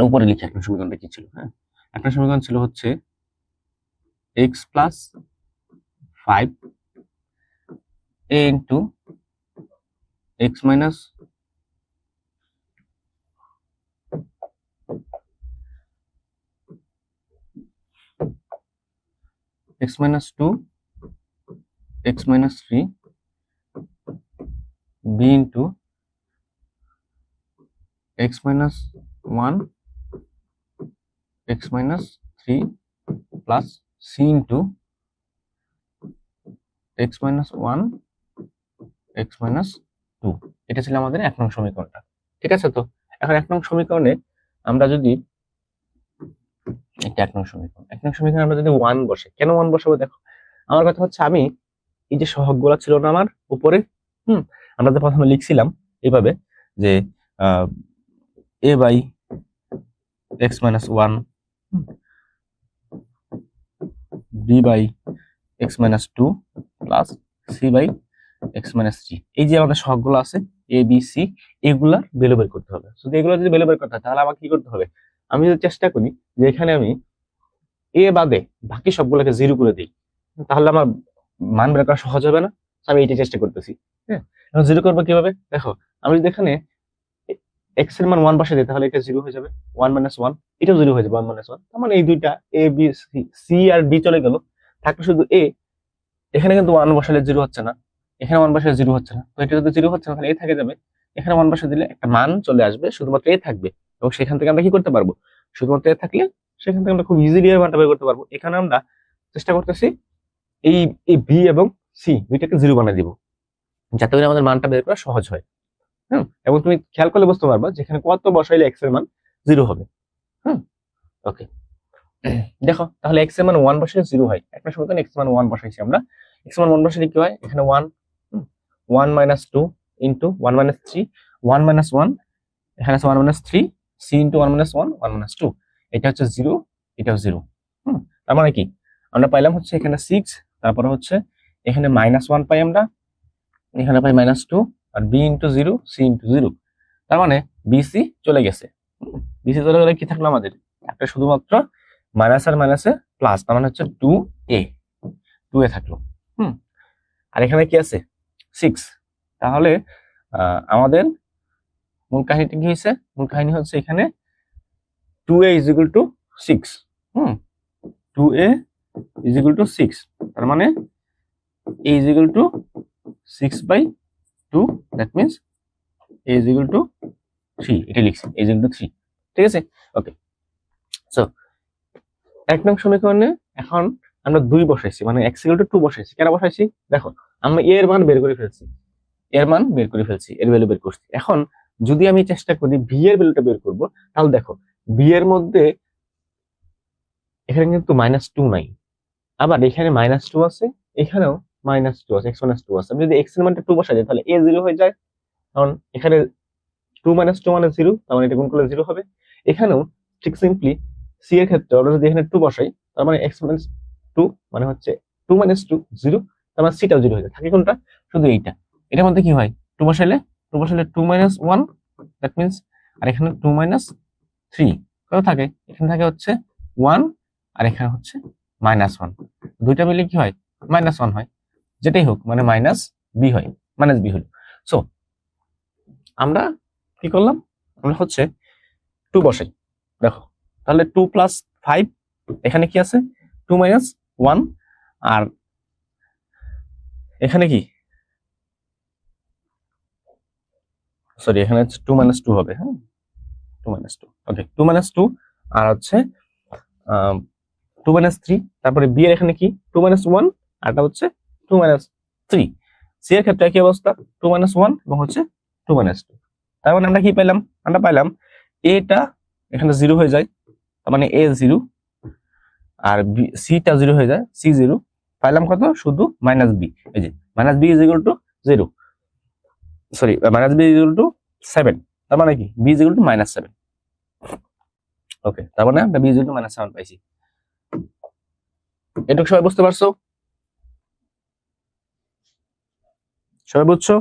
উপরে লিখি 1 নং সমীকরণটা কি ছিল। হ্যাঁ, 1 নং সমীকরণ ছিল হচ্ছে x plus 5 a into x minus x minus 2 x minus 3 b into x minus 1 x minus 3 plus c into x minus 1 x minus 2। এটা ছিল আমাদের 1 নং সমীকরণটা। ঠিক আছে, তো এখন 1 নং সমীকরণে আমরা যদি এটা 1 নং সমীকরণ, 1 নং সমীকরণে আমরা যদি 1 বসে, কেন 1 বসাবো দেখো, আমার কথা হচ্ছে আমি এই যে সহগগুলো ছিল না আমার উপরে, আমরা তো প্রথমে লিখছিলাম এইভাবে যে a by x minus 1 b by x minus 2 plus c by x minus 3। এই যে আমাদের সহগগুলো আছে a b c, এগুলা ভ্যালু বের করতে হবে। যদি এগুলো যদি ভ্যালু বের করতে হয় তাহলে আমাকে কি করতে হবে, আমি যদি চেষ্টা করি যে এখানে আমি a বাদে বাকি সবগুলোকে 0 করে দিই, তাহলে আমার মান বের করা সহজ হবে না। আমি এইটা চেষ্টা করতেছি। হ্যাঁ, এখন 0 করবো কিভাবে দেখো, আমি যদি এখানে x এর মান 1 বসাই দিই তাহলে এটা 0 হয়ে যাবে, 1 minus 1 এটাও 0 হয়ে যাবে, 1 minus 1। তার মানে এই দুইটা a b c R d চলে গেল, থাকলো শুধু a। এখানে কিন্তু 1 বসালে 0 হচ্ছে না, এখানে 1 বসালে 0 হচ্ছে না, তো এটা যদি 0 হচ্ছে না তাহলে a থেকে যাবে। এখানে 1 বসা দিলে একটা মান চলে আসবে, শুধুমাত্র a থাকবে, এবং সেখান থেকে আমরা কি করতে পারবো, শুধুমাত্র a থাকলে সেখান থেকে আমরা খুব ইজিলি মানটা বের করতে পারবো। এখানে আমরা চেষ্টা করতেছি এই b এবং c দুইটাকে 0 বানিয়ে দিব, যাতে করে আমাদের মানটা বের করা সহজ হয়। এবং তুমি খেয়াল করলে বুঝতে পারবা যেখানে কত বসাইলে x এর মান 0 হবে। ওকে, দেখো তাহলে x এর মান 1 বসাইলে 0 হয়। একটা সমীকরণে x এর মান 1 বসাইছি আমরা, x এর মান 1 বসাইলে কি হয়, এখানে 1 1 minus 2 into 1 minus 3 1 minus 1, এখানে আছে 1 minus 3 c into 1 minus 1 1 minus 2, এটা হচ্ছে 0, এটাও 0। তার মানে কি আমরা পাইলাম হচ্ছে এখানে 6, তারপরে হচ্ছে এখানে -1 পাই আমরা, এখানে পাই -2, আর b into 0 c into 0। তার মানে bc চলে গেছে। bc চলে গেলে কি থাকলো আমাদের, একটা শুধুমাত্র মাইনাস আর মাইনাসে প্লাস, তার মানে হচ্ছে 2a থাকলো। আর এখানে কি আছে 6। তাহলে আমাদের মূল কাহিনীটা কি হয়েছে, মূল কাহিনী হচ্ছে এখানে 2a is equal to 6। 2a is equal to 6, তার মানে a is equal to 6/2, that means a is equal to 3, এটা লিখছি a is equal to 3, ঠিক আছে। ওকে, সো 1 নং সমীকরণে এখন আমরা 2 বসাইছি, মানে x equal to 2 বসাইছি। কেন বসাইছি দেখো, আমরা a এর মান বের করে ফেলছি, এর মান বের করে ফেলছি, এর ভ্যালু বের করছি। এখন যদি আমি চেষ্টা করি b এর ভ্যালুটা বের করব, তাহলে দেখো b এর মধ্যে এখানে কিন্তু -2 নাই, আবার এখানে -2 আছে, এখানেও -2 আছে, x - 2 আছে। আমি যদি x এর মানটা 2 বসাই দিই তাহলে a 0 হয়ে যায়, কারণ এখানে 2 - 2 মানে 0, তার মানে এটা গুণ করলে 0 হবে। এখানেও ঠিক সিম্পলি c এর ক্ষেত্রে আমরা যদি এখানে 2 বসাই, তার মানে x - 2 মানে হচ্ছে 2 - 2 0, তার মানে c টাও 0 হয়ে যায়। থাকে কোনটা? শুধু এইটা। এটার মধ্যে কি হয়, 2 বসাইলে 2 - 1, দ্যাট মিন্স, আর এখানে 2 - 3 কত থাকে? এখানে থাকে হচ্ছে 1, আর এখানে হচ্ছে -1, দুইটা মিলে কি হয়? -1 হয়। যেটাই হোক মানে -b হয়, -b হলো। সো আমরা কি করলাম, আমরা হচ্ছে 2 বসাই। দেখো তাহলে 2 + 5, এখানে কি আছে 2 - 1, আর এখানে কি, সরি এখানে হচ্ছে 2 - 2 হবে, হ্যাঁ 2 - 2, ওকে 2 - 2, আর হচ্ছে 2 - 3, তারপরে b এর এখানে কি 2 - 1, আর এটা হচ্ছে 2 - 3। c এর ক্ষেত্রে কি অবস্থা, 2 - 1 এবং হচ্ছে 2 - 2। তার মানে আমরা কি পেলাম, আমরা পাইলাম a টা এখানে 0 হয়ে যায়, তার মানে a 0, আর c টা 0 হয়ে যায়, c 0। পাইলাম কত, শুধু -b। এই যে -b is equal to 0, sorry -b is equal to 7, তার মানে কি b is equal to -7। ওকে, তার মানে আমরা b is equal to -7 পাইছি। এটুকু সবাই বুঝতে পারছো? সবাই বুঝছো?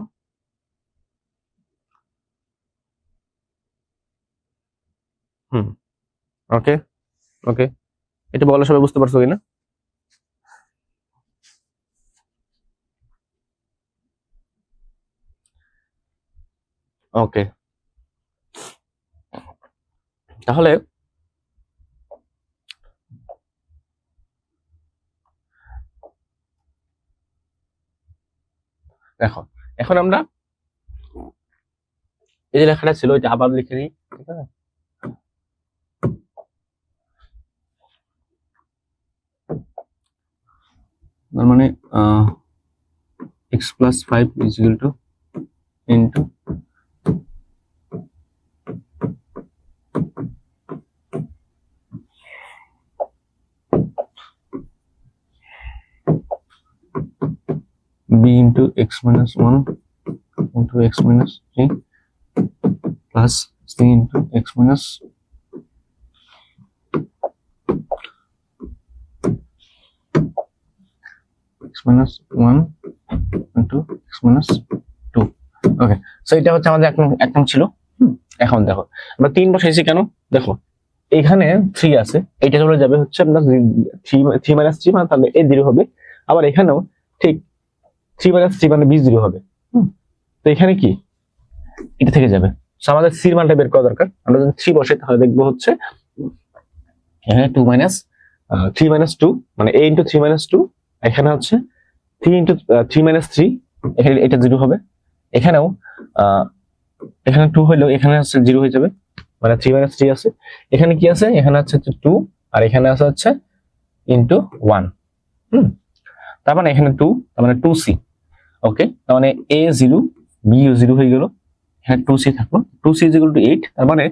ওকে ওকে, এটা বলো সবাই বুঝতে পারছো কিনা? ওকে, তাহলে দেখো এখন আমরা এই যে লেখাটা ছিল এটা আবার লিখে নিই, ঠিক আছে? তার মানে x + 5 is equal to into b into x - 1 into x - 3 plus c into x - 1 into x - 2। Okay, so এটা হচ্ছে আমাদের একদম ছিল। এখন দেখো আমরা 3 বসাইছি কেন, দেখো এখানে 3 আছে, এটা চলে যাবে হচ্ছে আমরা 3 - 3 মানে তাহলে a 0 হবে, আবার এখানেও ঠিক 3 - 3 মানে b 0 হবে। তো এখানে কি এটা থেকে যাবে, সো আমাদের c এর মানটা বের করা দরকার। আমরা যদি 3 বসাই তাহলে দেখবো হচ্ছে এখানে 3 - 2 মানে a into 3 - 2, এখানে হচ্ছে 3 into 3 - 3, এখানে এটা 0 হবে। এখানেও এখানে 2 হইলো, এখানে হচ্ছে 0 হয়ে যাবে, মানে 3 - 3 আছে। এখানে কি আছে, এখানে আছে 2, আর এখানে আছে হচ্ছে into 1। তার মানে এখানে 2, তার মানে 2c। ওকে, তার মানে a 0, b 0 হয়ে গেল, এখানে 2c থাকলো, 2c is equal to 8, তার মানে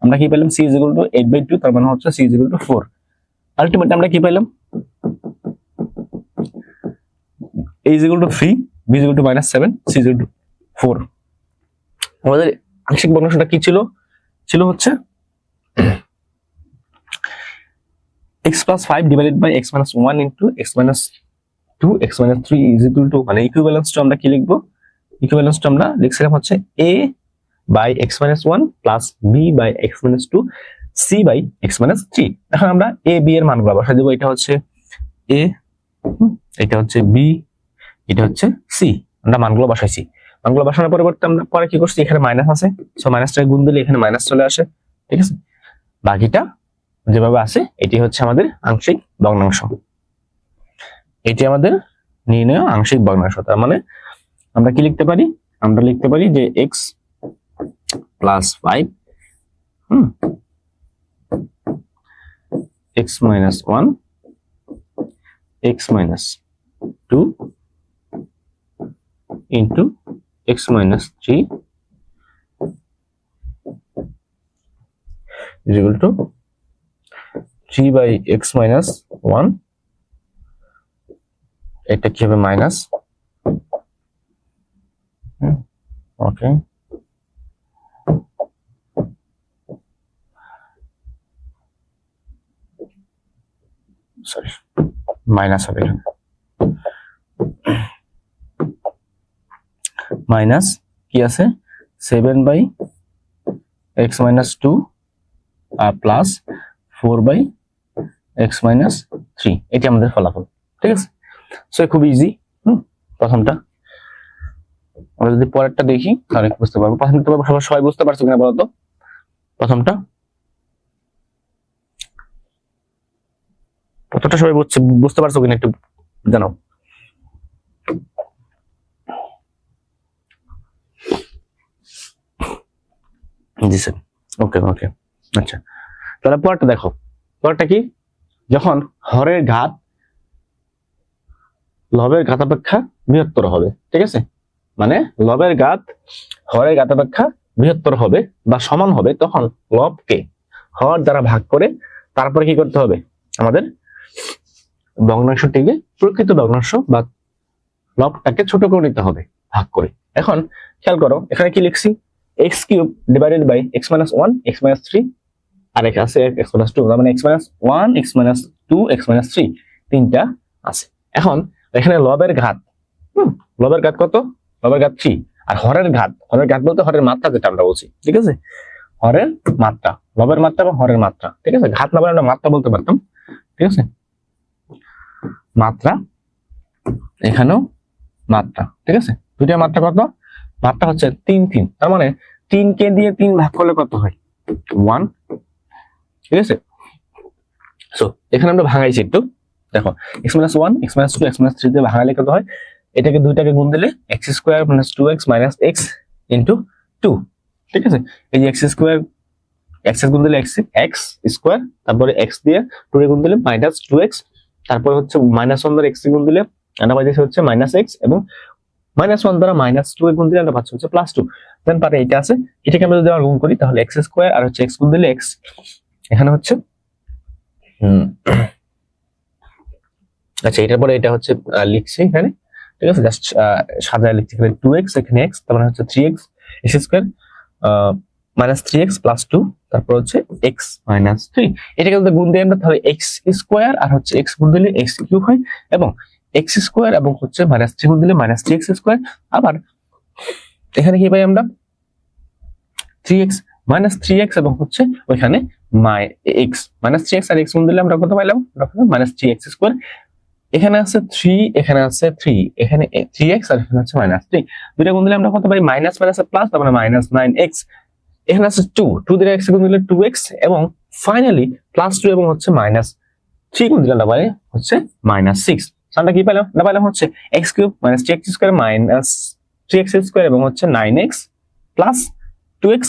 আমরা কি পেলাম, c is equal to 8/2, তার মানে হচ্ছে c is equal to 4। Ultimately আমরা কি পেলাম, a is equal to 3, b is equal to -7, c is equal to 4। আমাদের আংশিক ভগ্নাংশটা কি ছিল, ছিল হচ্ছে x + 5 divided by x - 1 into x - 2 x - 3 is equal to, মানে ইকুইভ্যালেন্স টা আমরা কি লিখবো, ইকুইভ্যালেন্স টা আমরা লিখছিলাম হচ্ছে a by x - 1 plus b by x - 2 c by x - 3। এখন আমরা a b এর মানগুলো বসাই দেব, এটা হচ্ছে a, এটা হচ্ছে b, এটা হচ্ছে c। আমরা মানগুলো বসাইছি, মানগুলো বসানোর পরিবর্তে আমরা পরে কি করছি, এখানে মাইনাস আছে, সো মাইনাসটা গুণ দিলে এখানে মাইনাস চলে আসে, ঠিক আছে? বাকিটা যেভাবে আছে এটি হচ্ছে আমাদের আংশিক ভগ্নাংশ, এটি আমাদের নির্ণয় আংশিক ভগ্নাংশ। তার মানে আমরা কি লিখতে পারি? আমরা লিখতে পারি যে x plus 5 x minus 1 x minus 2 into x minus 3 is equal to 3 by x minus 1, এটা কি হবে মাইনাস, ওকে, সরি মাইনাস হবে এখানে, মাইনাস কি আছে 7 বাই এক্স মাইনাস 2 আর প্লাস 4 বাই এক্স মাইনাস 3, এটি আমাদের ফলাফল। ঠিক আছে, সো খুব ইজি। প্রথমটা আমরা যদি পরেরটা দেখি তাহলে বুঝতে পারবো। প্রথমটা সবাই বুঝতে পারছো কিনা বলতো? প্রথমটা কতটা সবাই বুঝতে পারছো কিনা একটু জানাও। জি স্যার, ওকে ওকে, আচ্ছা তাহলে পরেরটা দেখো। পরেরটা কি? যখন হরের ঘাত লবের ঘাত অপেক্ষা বৃহত্তর হবে। ঠিক আছে, মানে লবের ঘাত হরের ঘাত অপেক্ষা বৃহত্তর হবে বা সমান হবে, তখন লবকে হর দ্বারা ভাগ করে তারপরে কি করতে হবে? আমাদের ভগ্নাংশটিকে প্রকৃত ভগ্নাংশ বা লবটাকে ছোট করে নিতে হবে ভাগ করে। এখন খেয়াল করো এখানে কি লিখছি? X cube divided by x minus 1 x minus 3 আর এখানে আছে এক্স মাইনাস 2, মানে x minus 1 x minus 2 x minus 3 তিনটা আছে। এখন এখানে লবের ঘাত, লবের ঘাত কত? লবের ঘাত 3। আর হরের ঘাত বলতে হরের মাত্রা যেটা আমরা বলছি। ঠিক আছে, হরের মাত্রা, লবের মাত্রা এবং হরের মাত্রা। ঠিক আছে, ঘাত না বলে আমরা মাত্রা বলতে পারতাম। ঠিক আছে, মাত্রা, এখানেও মাত্রা। ঠিক আছে, দুইটা মাত্রা কত? মাত্রা হচ্ছে 3 3, তার মানে 3 কে দিয়ে 3 ভাগ করলে কত হয়? 1। ঠিক আছে, সো এখানে আমরা ভাঙাইছি একটু, দেখো x minus 1 x minus 2 x minus 3 দিয়ে ভাঙালে কত হয়? এটাকে দুইটাকে গুণ দিলে x square minus 2x minus x into 2। ঠিক আছে, এই যে x স্কয়ার, x এর গুণ দিলে x স্কয়ার, তারপরে x দিয়ে 2 এর গুণ দিলে minus 2x, তারপর হচ্ছে minus 1 দ্বারা x এর গুণ দিলে আমরা পাইছি হচ্ছে minus x, এবং minus 1 দ্বারা minus 2 এর গুণ দিলে আমরা পাচ্ছি হচ্ছে plus 2। দেন পারে এটা আছে, এটাকে আমরা যদি গুণ করি তাহলে x স্কয়ার আর হচ্ছে x গুণ দিলে x, এখানে হচ্ছে আচ্ছা এটার পরে এটা হচ্ছে লিখছি এখানে। ঠিক আছে, জাস্ট সাজায় লিখছি এখানে 2x, এখানে x, তার মানে হচ্ছে 3x x square minus 3x plus 2, তারপর হচ্ছে x minus 3। এটাকে যদি গুণ দিই আমরা তাহলে x স্কয়ার আর হচ্ছে x গুণ দিলে x কিউব হয়, এবং x স্কয়ার এবং হচ্ছে minus 3 গুণ দিলে minus 3x স্কয়ার। আবার এখানে কি পাই আমরা? 3x minus 3x এবং হচ্ছে ওইখানে x minus 3x আর x গুণ দিলে আমরা কত পাইলাম? minus 3x square. এখানে আছে 3, এখানে আছে 3, এখানে 3x আর এখানে আছে minus 3, দুইটা গুণ দিলে আমরা কত পাই? মাইনাস মাইনাস প্লাস, তার মানে minus 9x। এখানে আছে 2 দিয়ে x গুণ দিলে 2x, এবং ফাইনালি প্লাস 2 এবং হচ্ছে minus 3 গুণ দিলে আমরা পাই হচ্ছে minus 6। আমরা কি পেলাম? না পাইলাম হচ্ছে x cube minus 3x square minus 3x square এবং হচ্ছে 9x plus 2x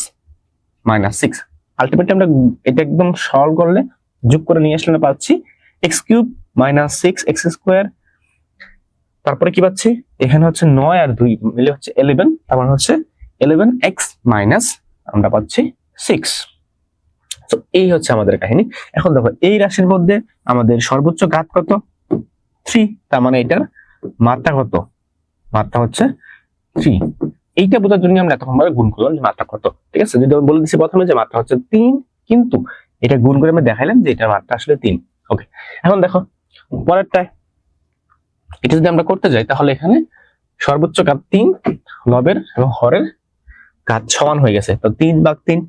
minus 6। Ultimately আমরা এটা একদম সলভ করলে যোগ করে নিয়ে আসলে পাচ্ছি x cube minus 6x square, তারপরে কি পাচ্ছি? এখানে হচ্ছে 9 আর 2 মিলে হচ্ছে 11, তার মানে হচ্ছে 11x মাইনাস আমরা পাচ্ছি 6। তো এই হচ্ছে আমাদের কাহিনী। এখন দেখো এই রাশির মধ্যে আমাদের সর্বোচ্চ ঘাত কত? 3, তার মানে এটার মাত্রা কত? মাত্রা হচ্ছে 3। এইটা বোঝার জন্য আমরা এতক্ষণ গুণ করলাম যে মাত্রা কত। ঠিক আছে, যদি আমি বলে দিচ্ছি প্রথমে যে মাত্রা হচ্ছে 3, কিন্তু এটা গুণ করে আমি দেখাইলাম যে এটার মাত্রা আসলে 3। ওকে, এখন দেখো পরেরটায় এটা যদি আমরা করতে যাই তাহলে এখানে সর্বোচ্চ ঘাত 3, লবের এবং হরের ঘাত সমান হয়ে গেছে, তো 3 ভাগ 3।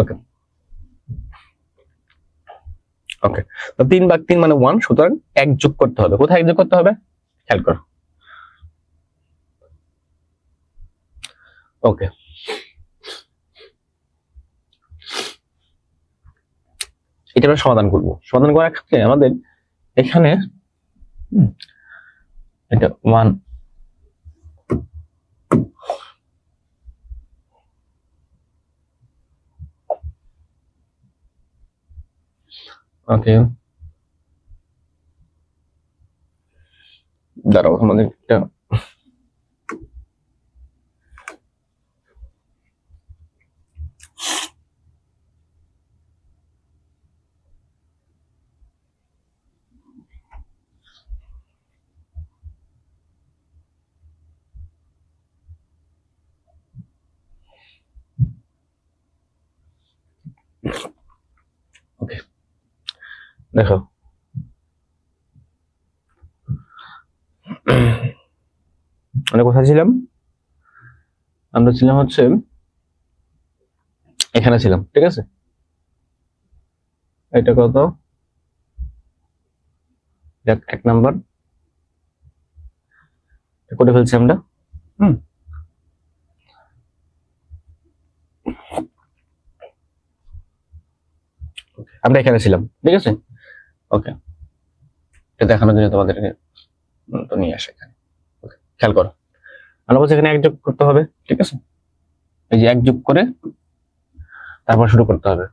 ওকে ওকে, তো 3 ভাগ 3 মানে 1, সুতরাং 1 যোগ করতে হবে। কোথায় 1 যোগ করতে হবে? খেয়াল করো, ওকে, এটা আমরা সমাধান করব। সমাধান করার ক্ষেত্রে আমাদের এখানে এটা 1 ওকে, দাঁড়াও আমাদের একটা ওকে, দেখো আমরা কোথায় ছিলাম? আমরা ছিলাম হচ্ছে এখানে ছিলাম, ঠিক আছে। এটা কত? এক নাম্বার করে ফেলছি আমরা। আমরা এখানে ছিলাম, ঠিক আছে। ওকে, এটা দেখানোর জন্য তোমাদেরকে নিয়ে আসে এখানে। ওকে, খেয়াল করো, আমরা বলছি এখানে এক যোগ করতে হবে, ঠিক আছে। এই যে এক যোগ করে তারপর শুরু করতে হবে।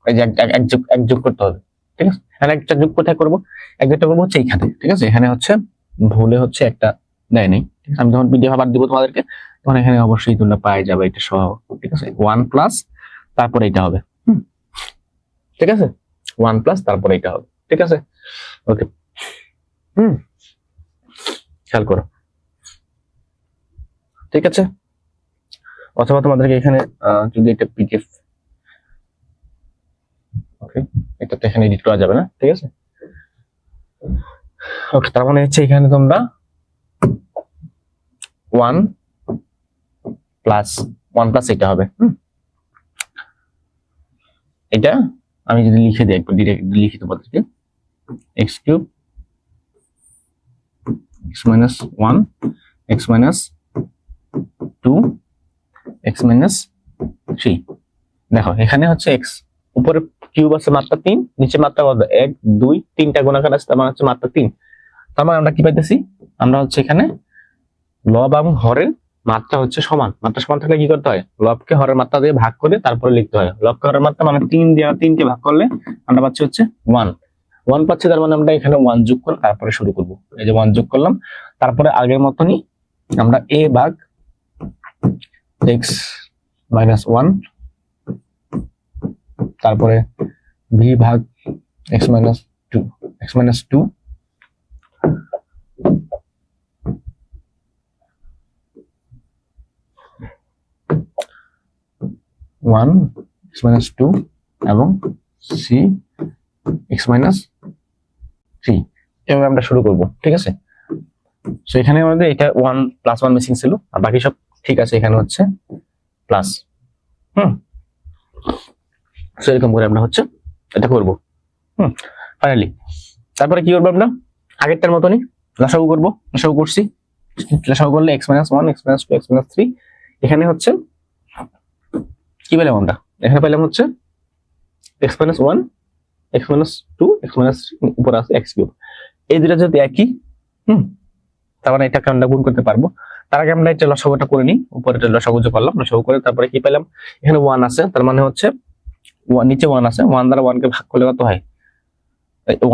এই যে এক যোগ করতে হবে, ঠিক আছে। আর একটা যোগ কোথায় করবো? এক যোগটা করবো হচ্ছে এইখানে, ঠিক আছে। এখানে হচ্ছে ভুলে হচ্ছে একটা দেয় নেই। আমি যখন পিডিএফ আবার দিব তোমাদেরকে, তখন এখানে অবশ্যই তোমরা পাই যাবে এটা সহ, ঠিক আছে। 1 প্লাস তারপর এটা হবে, ঠিক আছে। 1 প্লাস তারপর এটা হবে, ঠিক আছে। ওকে, খেয়াল করো, ঠিক আছে। অথবা তোমাদেরকে এখানে যদি এটা পিডিএফ, ওকে, এটা তো এখানে এডিট করা যাবে না, ঠিক আছে। ওকে, তার মানে হচ্ছে এখানে তোমরা 1 প্লাস এটা হবে। এটা আমি যদি লিখে দিই, একবার ডিরেক্ট লিখি তোমাদেরকে, x cube x minus 1 x minus 2 x minus 3। দেখো এখানে হচ্ছে x, উপরে কিউব আছে মাত্রা 3, নিচে মাত্রা কত? 1 2 3টা গুণাকার আছে, তার মানে হচ্ছে মাত্রা 3। তার মানে আমরা কি পাইতেছি? আমরা হচ্ছে এখানে লব এবং হরের মাত্রা হচ্ছে সমান। মাত্রা সমান থাকলে কি করতে হয়? লবকে হরের মাত্রা দিয়ে ভাগ করে তারপরে লিখতে হয়। লবকে হরের মাত্রা মানে 3 দিয়ে 3কে ভাগ করলে আমরা পাচ্ছি হচ্ছে 1 পাচ্ছি। তার মানে আমরা এখানে 1 যোগ করে তারপরে শুরু করব। এই যে 1 যোগ করলাম, তারপরে আগের মতনই আমরা a ভাগ x minus 1, তারপরে b ভাগ x minus 2 1 x minus 2 এবং c x minus 3, এভাবে আমরা শুরু করব, ঠিক আছে। সো এখানে আমাদের এটা 1 প্লাস 1 মিসিং ছিল, আর বাকি সব ঠিক আছে। এখানে হচ্ছে প্লাস, সো এরকম করে আমরা হচ্ছে এটা করব। ফাইনালি তারপরে কি করবো? আমরা আগেরটার মতনই লসাগু করব। লসাগু করছি, লসাগু করলে x minus 1 x minus 2 x minus 3। এখানে হচ্ছে কি পেলাম আমরা? এখানে পেলাম হচ্ছে x minus 1 x minus 2 x minus 3, উপরে আছে x কিউব। এই দুটো যদি একই, তার মানে এটাকে আমরা গুণ করতে পারবো। তার আগে আমরা এটা লসাগুটা করে নিই। উপরে এটা লসাগু করলাম, লসাগু করে তারপরে কি পেলাম? এখানে 1 আছে, তার মানে হচ্ছে নিচে 1 আছে, 1 দ্বারা 1 কে ভাগ করলে কত হয়?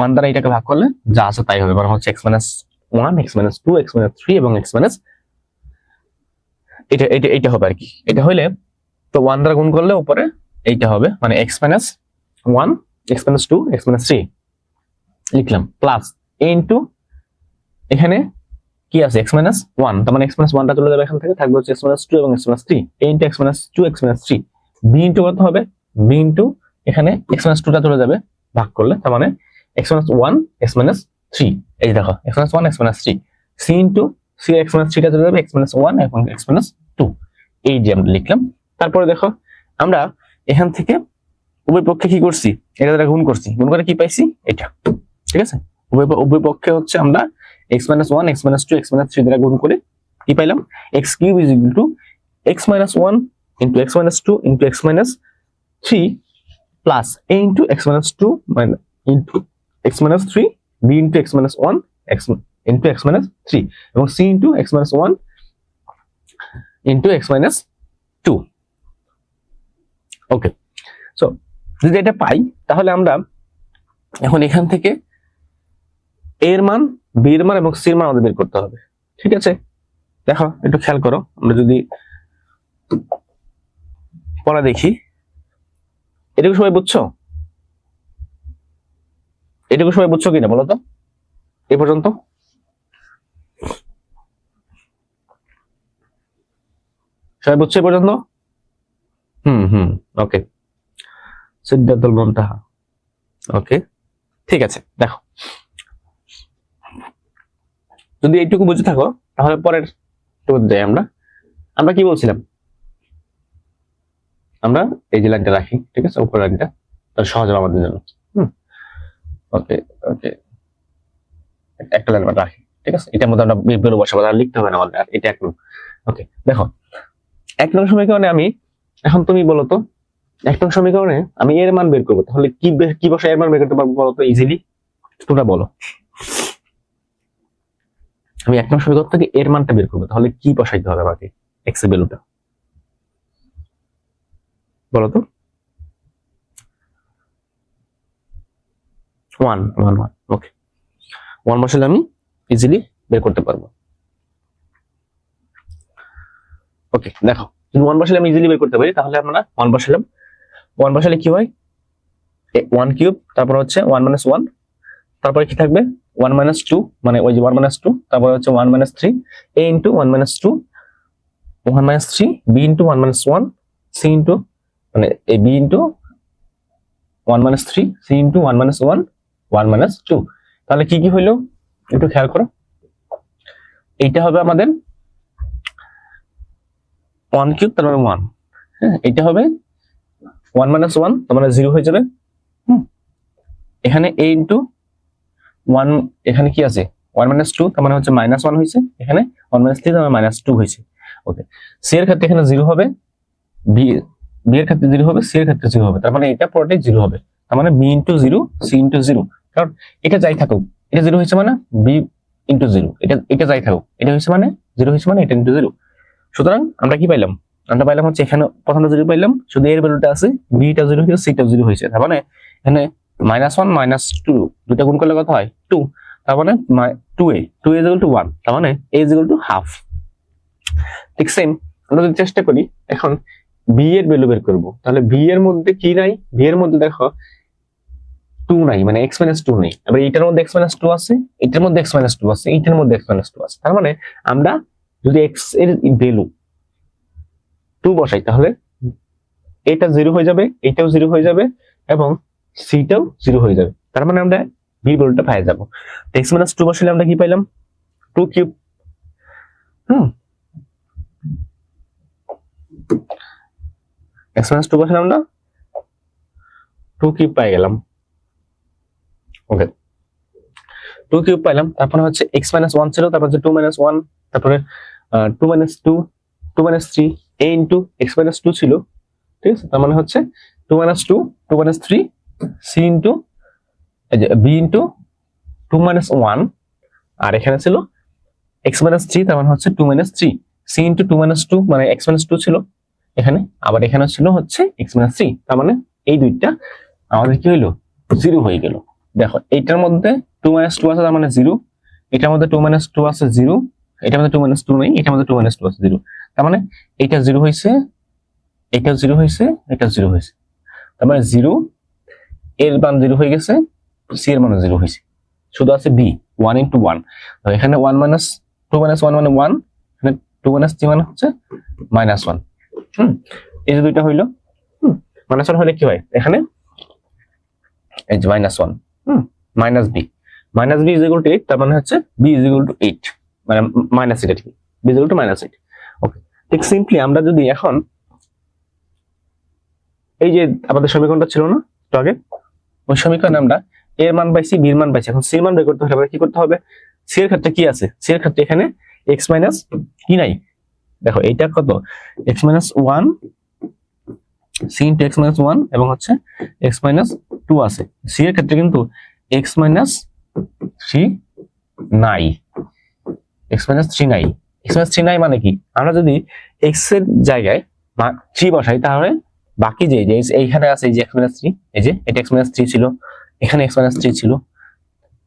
1 দ্বারা এটাকে ভাগ করলে যা আছে তাই হবে, মানে হচ্ছে x minus 1 x minus 2 x minus 3 এবং x minus এটা হবে আর কি। এটা হইলে তো 1 দ্বারা গুণ করলে উপরে এইটা হবে, মানে x minus 1 x minus 2 x minus 3 লিখলাম, প্লাস ইনটু এখানে কি আছে? x minus 1, তার মানে x minus 1টা চলে যাবে, এখান থেকে থাকবে হচ্ছে x minus 2 এবং x minus 3 into x minus 2 x minus 3 b into কত হবে? b ইনটু এখানে x minus 2টা চলে যাবে ভাগ করলে, তার মানে x minus 1 x minus 3। এই দেখো x minus 1 x minus 3 c into c x minus 3টা চলে যাবে x minus 1 এবং x minus 2। এই যে আমরা লিখলাম। তারপরে দেখো আমরা এখান থেকে উভয় পক্ষে কি করছি? এটা দ্বারা গুণ করছি, গুণ করে কি পাইছি? এটা, ঠিক আছে। উভয় পক্ষে হচ্ছে আমরা x minus 1 x minus 2 x minus 3 দ্বারা গুণ করে কি পাইলাম? x cube is equal two x minus 1 into x minus 2 into x minus 3 plus a into x minus 2 minus into x minus 3 b into x minus 1 x into x minus 3 এবং c into x minus 1 into x minus 2. ওকে, so যদি এটা পাই তাহলে আমরা এখন এখান থেকে a এর মান b এর মান এবং c এর মান আমাদের বের করতে হবে। ঠিক আছে, দেখো একটু খেয়াল করো, আমরা যদি পড়া দেখি, এটুকু সবাই বুঝছো? এটুকু সবাই বুঝছো কিনা বলো তো এ পর্যন্ত? সবাই বুঝছো এ পর্যন্ত? ওকে, সিদ্ধাতুল মুনতাহা। ওকে, ঠিক আছে। দেখো, যদি এইটুকু বুঝে থাকো তাহলে পরের টুকুতে যাই। আমরা কি বলছিলাম? আমরা এই যে লাইনটা রাখি, ঠিক আছে, উপরের লাইনটা, তাহলে সহজ হবে আমাদের জন্য। ওকে ওকে, একটা লাইন আমরা রাখি, ঠিক আছে। এটার মধ্যে আমরা বেরো বসাবো, আর লিখতে হবে না আমাদের। আর এটা 1 নং। ওকে, দেখো 1 নং সমীকরণে আমি এখন, তুমি বলো তো 1 নং সমীকরণে আমি এর মান বের করবো, তাহলে কি বসে এর মান বের করতে পারবো বলো তো ইজিলি? তোমরা বলো। আমি 1 নং সমীকরণ থেকে এর মানটা বের করবো, তাহলে কি বসাইতে হবে আমাকে? এক্স এর ভ্যালুটা বলো তো। 1 1 1। ওকে, 1 বসালে আমি ইজিলি বের করতে পারবো। ওকে, দেখো, যদি 1 বসালে আমি ইজিলি বের করতে পারি, তাহলে আমরা 1 বসালাম। 1 বসালে কি হয়? 1 কিউব, তারপর হচ্ছে 1 minus 1, তারপরে কি থাকবে? 1 minus 2, মানে ওই যে 1 minus 2, তারপরে হচ্ছে 1 minus 3, a into 1 minus 2, 1 minus 3, b into 1 minus 1, c into মানে a b into 1 minus 3, c into 1 minus 1, 1 minus 2। তাহলে কি কি হইলো একটু খেয়াল করো। এইটা হবে আমাদের 1 কিউব, তার মানে 1। হ্যাঁ, এটা হবে 1 minus 1, তার মানে 0 হয়ে যাবে। এখানে a into 1, এখানে কি আছে? 1 minus 2, তার মানে হচ্ছে -1 হয়েছে। এখানে 1 minus 3, তার মানে -2 হয়েছে। ওকে, c এর ক্ষেত্রে এখানে 0 হবে, b এর ক্ষেত্রে 0 হবে, c এর ক্ষেত্রে 0 হবে। তার মানে এটা পুরোটাই 0 হবে। তার মানে b into 0, c into 0, কারণ এটা যাই থাকুক, এটা 0 হয়েছে মানে b into 0, এটা যাই থাকুক, এটা হয়েছে মানে 0 হয়েছে মানে এটা into 0। সুতরাং আমরা কি পাইলাম? আমরা পাইলাম হচ্ছে এখানে প্রথমটা 0 পাইলাম, শুধু এর ভ্যালুটা আছে, b টা 0 হয়েছে, c টা 0 হয়েছে। তার মানে এখানে -1 -2 দুটো গুণ করলে কত হয়? 2। তার মানে 2a is equal to 1, তার মানে a is equal to half। ঠিক সেম আমরা যদি চেষ্টা করি এখন b এর ভ্যালু বের করব, তাহলে b এর মধ্যে কি নাই? b এর মধ্যে দেখো 2 নাই, মানে x - 2 নেই। আবার এটার মধ্যে x - 2 আছে, এটার মধ্যে x - 2 আছে, এটার মধ্যে x - 2 আছে। তার মানে আমরা যদি x এর ভ্যালু 2 বসাই, তাহলে এটা 0 হয়ে যাবে, এটাও 0 হয়ে যাবে এবং c টাও 0 হয়ে যাবে। তার মানে আমরা b ভ্যালুটা পেয়ে যাব। x - 2 বসালে আমরা কি পাইলাম? 2 কিউব। x - 2 বসালে আমরা 2 কিউব পেয়ে গেলাম। ওকে, 2 কিউব পাইলাম। তারপরে হচ্ছে x - 1 ছিল, তারপর হচ্ছে 2 - 1, তারপরে 2 - 2, 2 - 3, a into x - 2 ছিল, ঠিক আছে। তার মানে হচ্ছে 2 - 2, 2 - 3, c into b into 2 - 1, আর এখানে ছিল x - 3, তার মানে হচ্ছে 2 - 3, c into 2 - 2, মানে x - 2 ছিল এখানে, আবার এখানে ছিল হচ্ছে x - 3। তার মানে এই দুইটা আমাদের কি হইলো? 0 হয়ে গেল। দেখো, এইটার মধ্যে 2 - 2 আছে, তার মানে 0। এটার মধ্যে 2 - 2 আছে, 0। এটার মধ্যে 2 - 2 নেই, এটার মধ্যে 2 - 2 আছে, 0। তার মানে এইটা 0 হয়েছে, এটা 0 হয়েছে, এটা 0 হয়েছে। তার মানে 0 এর মান 0 হয়ে গেছে, c এর মান 0 হয়েছে। শুধু আছে b, 1 into 1। তো এখানে 1 - 2 - 1 মানে 1, এখানে 2 - 3 মানে হচ্ছে -1। এই যে দুইটা হইলো। -1 হলে কি হয়? এখানে এই যে -1, -b is equal to 8, তার মানে হচ্ছে b is equal to 8, মানে -8 ঠিক, b is equal to -8। ওকে, ঠিক সিম্পলি আমরা যদি এখন এই যে আমাদের সমীকরণটা ছিল না তো আগে, ওই সমীকরণে আমরা a এর মান পাইছি, b এর মান পাইছি। এখন c এর মান বের করতে হলে কি করতে হবে? c এর ক্ষেত্রে কি আছে? c এর ক্ষেত্রে এখানে x মাইনাস কি নাই? দেখো এইটা কত x minus one C into x minus one এবং হচ্ছে এক্স মাইনাস টু আছে। সি এর ক্ষেত্রে কিন্তু এক্স মাইনাস থ্রি নাই, এক্স মাইনাস থ্রি নাই। এক্স মাইনাস থ্রি নাই মানে কি, আমরা যদি এক্স এর জায়গায় থ্রি বসাই তাহলে বাকি যে এইখানে আছে এই যে এক্স মাইনাস থ্রি, এই যে এটা এক্স মাইনাস থ্রি ছিল, এখানে এক্স মাইনাস থ্রি ছিল,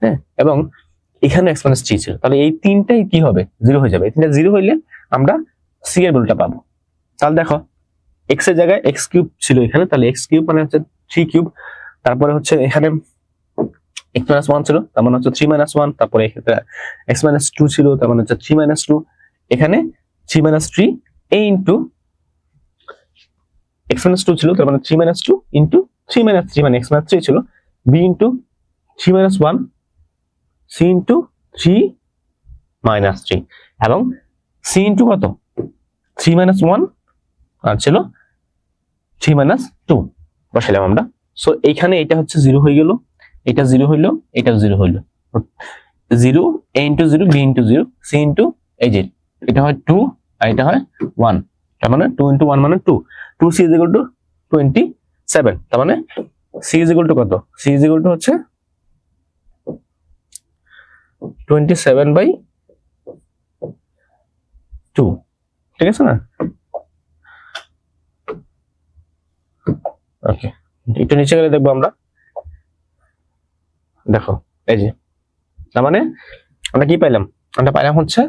হ্যাঁ, এবং এখানে এক্স মাইনাস থ্রি ছিল, তাহলে এই তিনটাই কি হবে, জিরো হয়ে যাবে। এই তিনটা জিরো হইলে আমরা সি এর ভ্যালুটা পাবো। তাহলে দেখো এক্স এর জায়গায় এক্স কিউব ছিল এখানে, তাহলে এক্স কিউব মানে হচ্ছে থ্রি কিউব, তারপরে হচ্ছে এখানে এক্স মাইনাস ওয়ান ছিল তার মানে হচ্ছে থ্রি মাইনাস ওয়ান, তারপরে এক্ষেত্রে এক্স মাইনাস টু ছিল তার মানে হচ্ছে থ্রি মাইনাস টু, এখানে three minus three A into x minus two ছিল তার মানে three minus two into three minus three মানে এক্স মাইনাস থ্রি ছিল, B into three minus one, C into three minus three, এবং C into কত three minus one আর ছিল three minus two বসাইলাম আমরা। সো এইখানে এটা হচ্ছে জিরো হয়ে গেল, এটা জিরো হইলো, এটা জিরো হইলো, zero a into zero b into zero c into এই যে এটা হয় টু আর এটা হয় ওয়ান, তার মানে টু ইন্টু ওয়ান মানে two, two C is equal to 27, তার মানে সি ইজ ইকুয়াল টু কত, সি ইজ ইকুয়াল টু হচ্ছে 27/2, ঠিক আছে না? ওকে, একটু নিচে গেলে দেখবো আমরা, দেখো এই যে তার মানে আমরা কি পাইলাম, আমরা পাইলাম হচ্ছে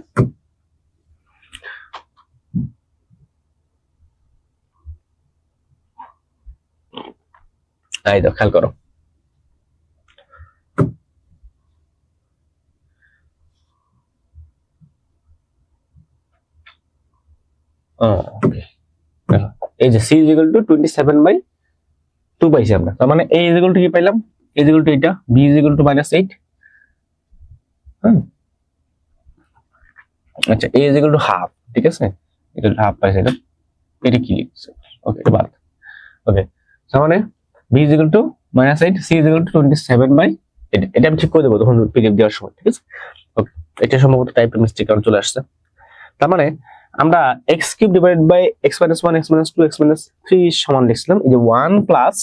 এই দেখো খেয়াল করো, এই যে সি ইজ ইকুয়াল টু 27/2 পাইছি আমরা, তার মানে এ ইজ ইকুয়াল টু কি পাইলাম, এ ইজ ইকুয়াল টু এটা, বি ইজ ইকুয়াল টু -8, আচ্ছা এ ইজ ইকুয়াল টু হাফ, ঠিক আছে, এটা হাফ পাইছে, এটা কি লিখছে, ওকে এটা বাদ, ওকে তার মানে B is equal to -8, C is equal to 27 এটা আমি ঠিক করে দেবো তখন পিডিএফ দেওয়ার সময়, ঠিক আছে। ওকে, এটা সম্ভবত টাইপের মিস্টেক কারণ চলে আসছে। তার মানে আমরা x cube divided by x minus one, x minus two, x minus three সমান লিখছিলাম, এই যে ওয়ান প্লাস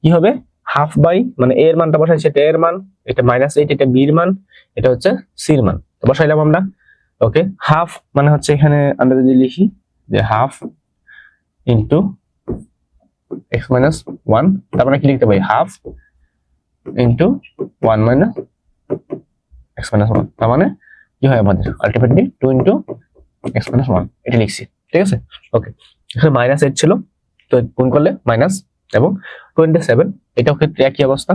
কি হবে হাফ বাই, মানে এর মানটা বসাই সেটা এর মান, এটা -8 এটা বি এর মান, এটা হচ্ছে সি এর মান, তো বসাইলাম আমরা। ওকে, হাফ মানে হচ্ছে এখানে আমরা যদি লিখি যে half into x minus one, তার মানে কি লিখতে পারি half into one minus x minus one, তার মানে কি হয় আমাদের ultimately two into x minus one, এটা লিখছি, ঠিক আছে। ওকে, এখানে -8 ছিল তো গুণ করলে মাইনাস এবং 27, এটাও ক্ষেত্রে একই অবস্থা।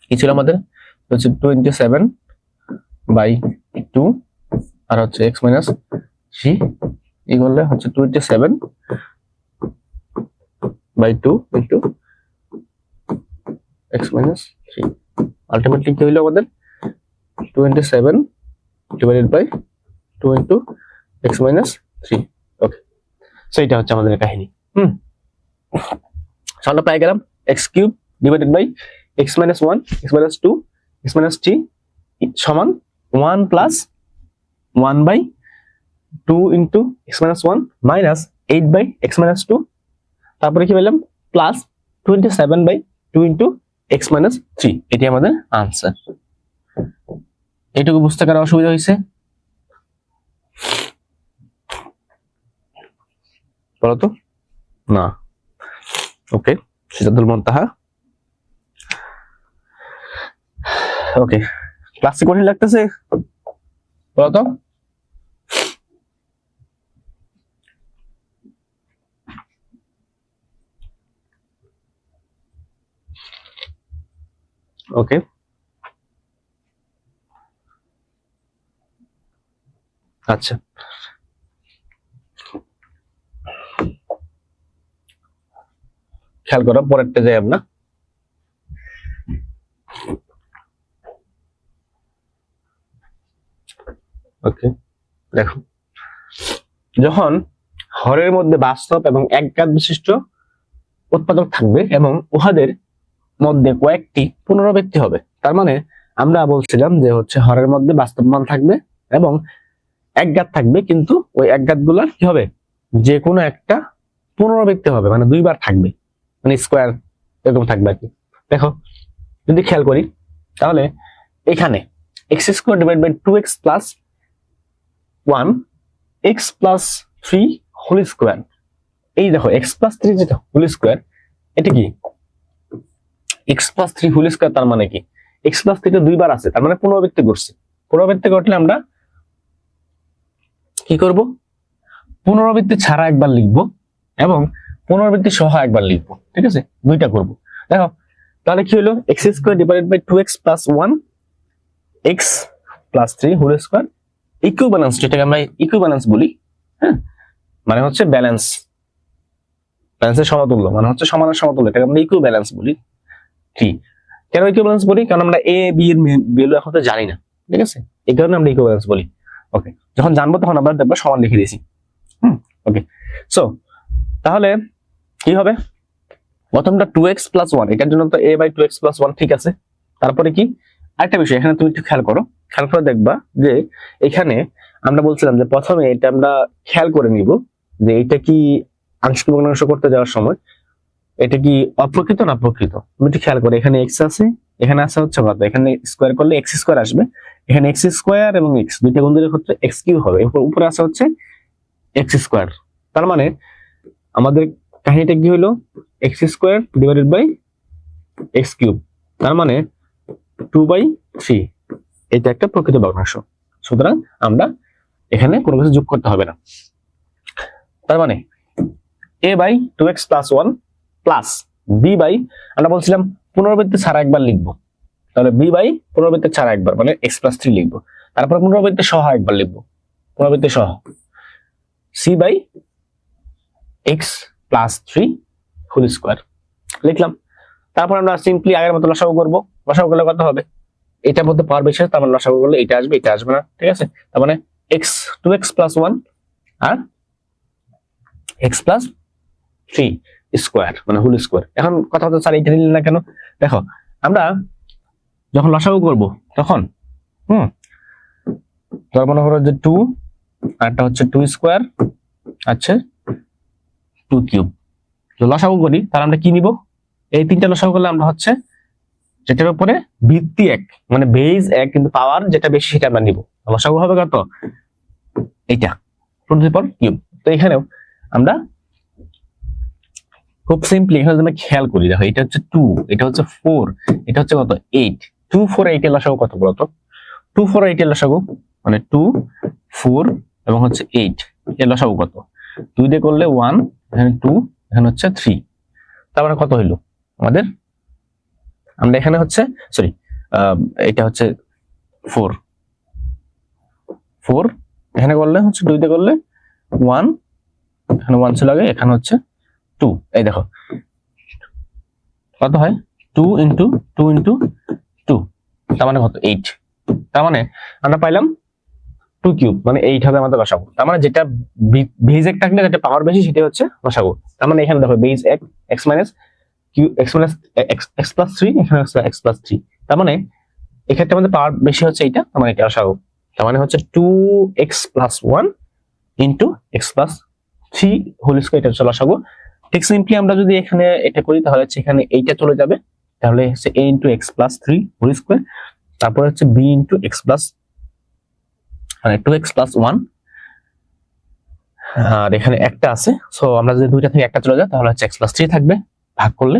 কি ছিল আমাদের হচ্ছে 27/2 আর হচ্ছে এক্স মাইনাস থ্রি, এই করলে হচ্ছে 27/2 into x minus three, ultimately কি হইলো আমাদের 27 divided by 2 into x minus three. Okay, so এটা হচ্ছে আমাদের কাহিনী। আমরা পেয়ে গেলাম x cube divided by x minus one, x minus two, x minus three সমান 1 plus 1/2 into x minus one minus 8/x minus two, তারপরে কি পেলাম plus 27/2 into x minus three, এটি আমাদের আনসার। এটুকু বুঝতে কারো অসুবিধা হয়েছে বলতো না? ওকে, সিদ্ধাতুল মুনতাহা। ওকে, ক্লাসে কঠিন লাগতেছে বলতো? ওকে, আচ্ছা খেয়াল করো, পরেরটা যাই আমরা। ওকে, দেখো যখন হরের মধ্যে বাস্তব এবং একঘাত বিশিষ্ট উৎপাদক থাকবে এবং উহাদের মধ্যে কয়েকটি পুনরাবৃত্তি হবে, তার মানে আমরা বলছিলাম যে হচ্ছে হরের মধ্যে বাস্তব মান থাকবে এবং একঘাত থাকবে, কিন্তু ওই একঘাত গুলা কি হবে, যে কোনো একটা পুনরাবৃত্তি হবে, মানে দুইবার থাকবে, মানে স্কোয়ার এরকম থাকবে আর কি। দেখো যদি খেয়াল করি তাহলে এখানে x square divide by 2x plus 1 x plus 3 whole square, এই দেখো এক্স প্লাস 3 যেটা হোল স্কোয়ার, এটা কি এক্স প্লাস 3 হোল স্কোয়ার, তার মানে কি এক্স প্লাস 3 টা দুইবার আছে, তার মানে পুনরাবৃত্তি করছে। পুনরাবৃত্তি করলে আমরা কি করব, পুনরাবৃত্তি ছাড়া একবার লিখবো এবং পুনরাবৃত্তি সহ একবার লিখবো, ঠিক আছে, দুইটা করব। দেখো তাহলে কি হলো, x square divided by 2x plus 1 x plus 3 whole square equivalence, যেটাকে আমরা ইকুইভ্যালেন্স বলি, হ্যাঁ, মানে হচ্ছে ব্যালেন্স, ব্যালেন্সের সমতুল্য, মানে হচ্ছে সমানের সমতুল্য, এটাকে আমরা ইকুইভ্যালেন্স বলি। কি কেন ইকুইভ্যালেন্স বলি, কারণ আমরা এ বি এর ভ্যালু এখন তো জানি না, ঠিক আছে, এই কারণে আমরা ইকুইভ্যালেন্স বলি। ওকে, যখন জানবো তখন আমরা দেখবো সমান লিখে দিয়েছি। ওকে, সো তাহলে কি হবে, প্রথমটা 2x প্লাস 1, এটার জন্য তো a বাই 2x প্লাস 1 ঠিক আছে। তারপরে কি আরেকটা বিষয়, এখানে তুমি একটু খেয়াল করে দেখবা যে এখানে আমরা বলছিলাম যে প্রথমে এটা আমরা খেয়াল করে নিব যে এটা কি আংশিক ভগ্নাংশ করতে যাওয়ার সময় এটা কি অপ্রকৃত না প্রকৃত। তুমি একটু খেয়াল করে, এখানে x আছে, এখানে আছে হচ্ছে কত, এখানে স্কোয়ার করলে x স্কোয়ার আসবে, এখানে x স্কোয়ার এবং x দুইটা গুণ দিলে হচ্ছে x কিউব হবে, উপরে আছে হচ্ছে x স্কোয়ার। তার মানে আমাদের কাহিনীটা কি হলো, x square divided by x cube, তার মানে 2/3, এটা একটা প্রকৃত ভগ্নাংশ। সুতরাং আমরা এখানে কোনো কিছু যোগ করতে হবে না। তার মানে a by 2x plus 1 plus b by, আমরা বলছিলাম পুনরাবৃত্তি ছাড়া একবার লিখবো, তাহলে b বাই পুনরাবৃত্তি ছাড়া একবার মানে x প্লাস 3 লিখবো, তারপর পুনরাবৃত্তি সহ একবার লিখবো, পুনরাবৃত্তি সহ c by x plus 3 whole square লিখলাম। তারপর আমরা সিম্পলি আগের মতো লসাগু করবো, লসাগু করলে কত হবে, এটার মধ্যে পাওয়ার বেশি, তার মানে লসাগু করলে এটা আসবে, এটা আসবে না, ঠিক আছে। তার মানে x 2x প্লাস 1 আর x প্লাস 3 স্কোয়ার মানে হোল স্কোয়ার। এখন কথা হচ্ছে স্যার এটা নিলেন না কেন, দেখো আমরা যখন লসাগু করব তখন ধর মনে করো যে 2 আর একটা হচ্ছে 2 স্কোয়ার আচ্ছা 2 কিউব, তো লসাগু করি তাহলে আমরা কি নিব, এই তিনটা লসাগু করলে আমরা হচ্ছে যেটার উপরে ভিত্তি এক মানে বেজ এক কিন্তু পাওয়ার যেটা বেশি সেটা আমরা নিব, লসাগু হবে কত এইটা 2 টু দি পাওয়ার কিউব। তো এখানেও আমরা খুব সিম্পলি এখানে যদি আমরা খেয়াল করি, দেখো এটা হচ্ছে 2, এটা হচ্ছে 4, এটা হচ্ছে কত 8, 2 4 8 এর লসাগু কত বলতো, 2 4 8 এর লসাগু মানে 2 4 এবং হচ্ছে 8 এর লসাগু কত, 2 দিয়ে করলে 1, এখানে 2, এখানে হচ্ছে 3, তার মানে কত হইলো আমাদের, আমরা এখানে হচ্ছে সরি এটা হচ্ছে 4 4 এখানে করলে হচ্ছে 2 দিয়ে করলে 1, এখানে 1 ছিল আগে, এখানে হচ্ছে 2, এই দেখো কত হয় 2 ইন্টু 2 ইন্টু 2, তার মানে কত 8, তার মানে আমরা পাইলাম 2 কিউব মানে 8 হবে আমাদের লসাগু। তার মানে যেটা বেজ এক থাকলে যেটা পাওয়ার বেশি সেটা হচ্ছে লসাগু। তার মানে এখানে দেখো বেজ এক x মাইনাস কিউ x মাইনাস x প্লাস 3, এখানে হচ্ছে x প্লাস 3, তার মানে এক্ষেত্রে আমাদের পাওয়ার বেশি হচ্ছে এইটা, তার মানে এটা লসাগু। তার মানে হচ্ছে 2x plus 1 into x plus 3 whole square, এটা হচ্ছে লসাগু। ঠিক সিম্পলি আমরা যদি এখানে এটা করি তাহলে হচ্ছে এখানে এইটা চলে যাবে, তাহলে হচ্ছে a into x plus 3 whole square, তারপর হচ্ছে b ইন্টু x প্লাস মানে 2x প্লাস 1, আর এখানে একটা আছে, সো আমরা যদি দুইটা থেকে একটা চলে যায় তাহলে হচ্ছে x প্লাস 3 থাকবে ভাগ করলে,